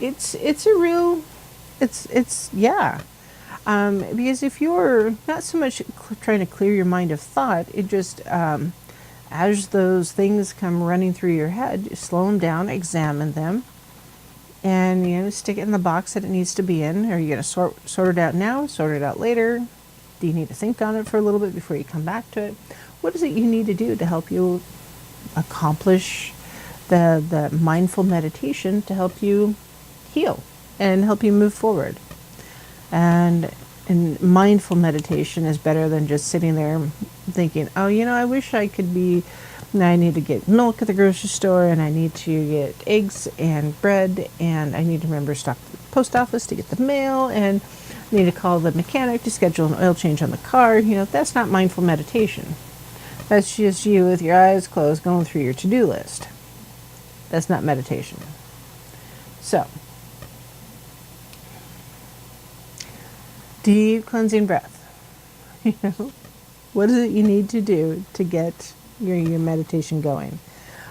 It's yeah. Because if you're not so much trying to clear your mind of thought, it just, as those things come running through your head, slow them down, examine them, and, stick it in the box that it needs to be in. Are you going to sort it out now, sort it out later? Do you need to think on it for a little bit before you come back to it? What is it you need to do to help you accomplish the mindful meditation to help you heal and help you move forward? And mindful meditation is better than just sitting there thinking, oh, I wish I could be, I need to get milk at the grocery store, and I need to get eggs and bread, and I need to remember to stop at the post office to get the mail, and I need to call the mechanic to schedule an oil change on the car. That's not mindful meditation. That's just you with your eyes closed going through your to-do list. That's not meditation. So, deep cleansing breath. What is it you need to do to get your meditation going?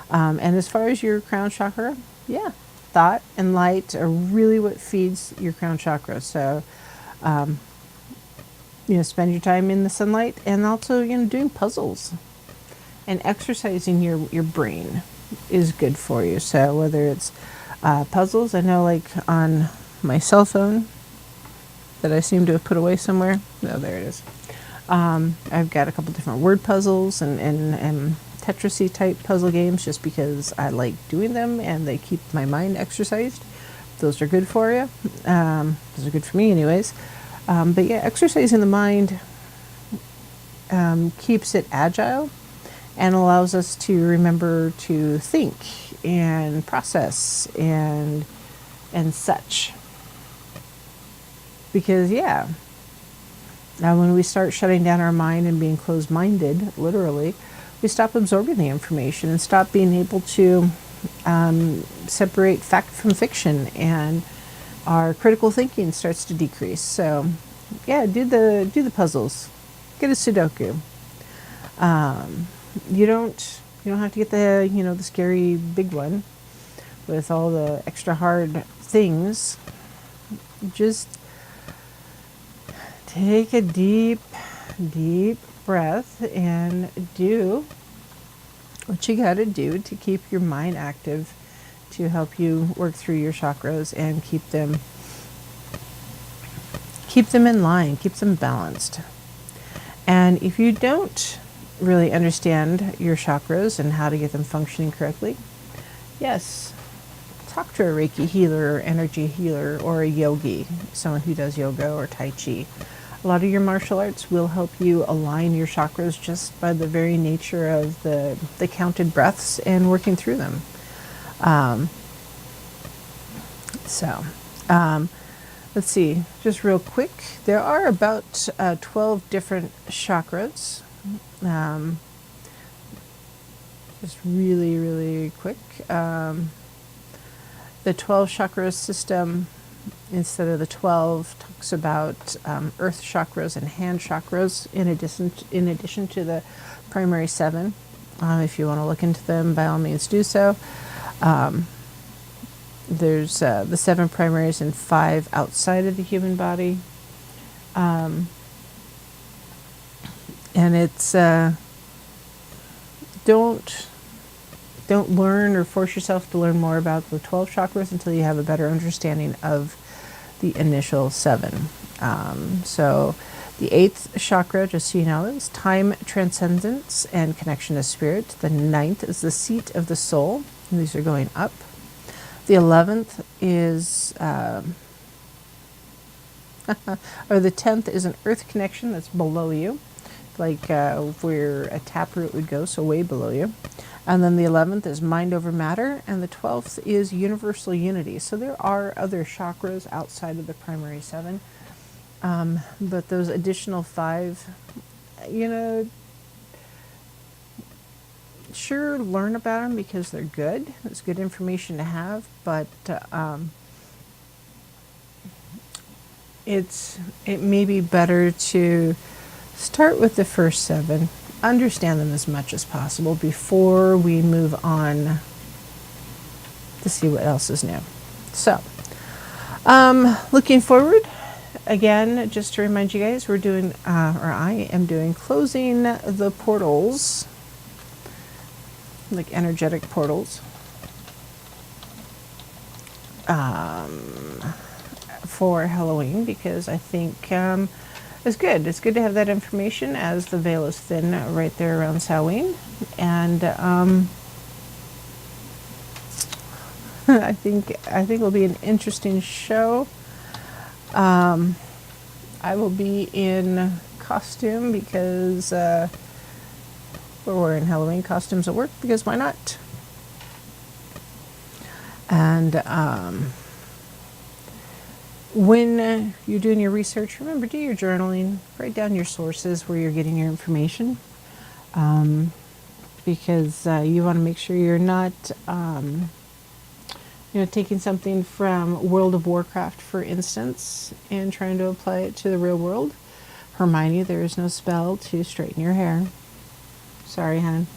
And as far as your crown chakra, yeah, thought and light are really what feeds your crown chakra. So, spend your time in the sunlight, and also, doing puzzles and exercising your brain. is good for you. So whether it's puzzles, I know like on my cell phone that I seem to have put away somewhere. No, there it is. I've got a couple different word puzzles and Tetris-y type puzzle games just because I like doing them and they keep my mind exercised. Those are good for you. Those are good for me anyways. But yeah, exercising the mind keeps it agile and allows us to remember to think and process and such. Because yeah, now when we start shutting down our mind and being closed-minded, literally, we stop absorbing the information and stop being able to separate fact from fiction, and our critical thinking starts to decrease. So yeah, do the puzzles. Get a Sudoku. You don't have to get the scary big one with all the extra hard things. Just take a deep breath and do what you got to do to keep your mind active, to help you work through your chakras and keep them in line, keep them balanced. And if you don't really understand your chakras and how to get them functioning correctly, yes, talk to a Reiki healer or energy healer or a yogi, someone who does yoga or Tai Chi. A lot of your martial arts will help you align your chakras just by the very nature of the counted breaths and working through them. Let's see, just real quick. There are about 12 different chakras. Just really quick. The 12 chakra system, instead of the 12, talks about earth chakras and hand chakras in addition to the primary 7. If you want to look into them, by all means do so. There's the 7 primaries and 5 outside of the human body. And it's don't learn or force yourself to learn more about the 12 chakras until you have a better understanding of the initial 7. So the 8th chakra, just so you know, is time, transcendence, and connection to spirit. The 9th is the seat of the soul. And these are going up. The 11th is, or the 10th is an earth connection that's below you, like where a taproot would go, so way below you. And then the 11th is mind over matter, and the 12th is universal unity. So there are other chakras outside of the primary 7, but those additional 5, sure, learn about them because they're good. It's good information to have, but it may be better to start with the first 7, understand them as much as possible before we move on to see what else is new. So, looking forward, again, just to remind you guys, we're doing, or I am doing, closing the portals, like energetic portals, for Halloween, because I think it's good. It's good to have that information as the veil is thin right there around Halloween, and I think it'll be an interesting show. I will be in costume because we're wearing Halloween costumes at work, because why not? And when you're doing your research, remember, do your journaling, write down your sources where you're getting your information, because you want to make sure you're not taking something from World of Warcraft, for instance, and trying to apply it to the real world. Hermione, there is no spell to straighten your hair. Sorry, hon.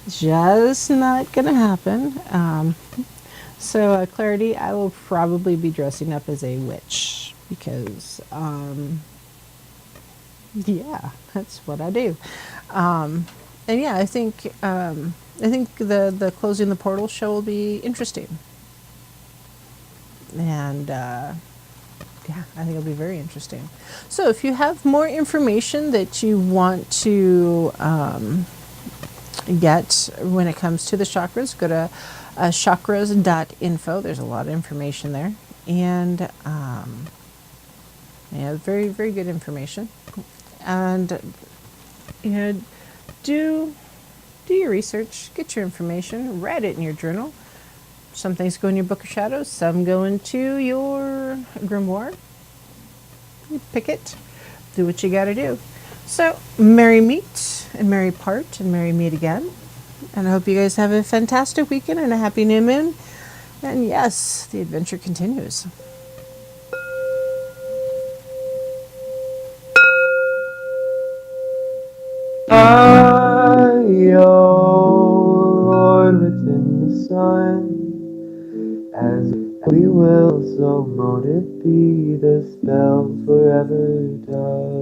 It's just not going to happen. So, Clarity, I will probably be dressing up as a witch because, yeah, that's what I do. And yeah, I think I think the closing the portal show will be interesting. And yeah, I think it'll be very interesting. So if you have more information that you want to get when it comes to the chakras, go to chakras.info. There's a lot of information there. And yeah, very, very good information. And you know, do your research, get your information, write it in your journal. Some things go in your book of shadows, some go into your grimoire. You pick it, do what you got to do. So, merry meet and merry part and merry meet again. And I hope you guys have a fantastic weekend and a happy new moon. And yes, the adventure continues. Lord, within the sun, as we will, so mote it be, the spell forever does.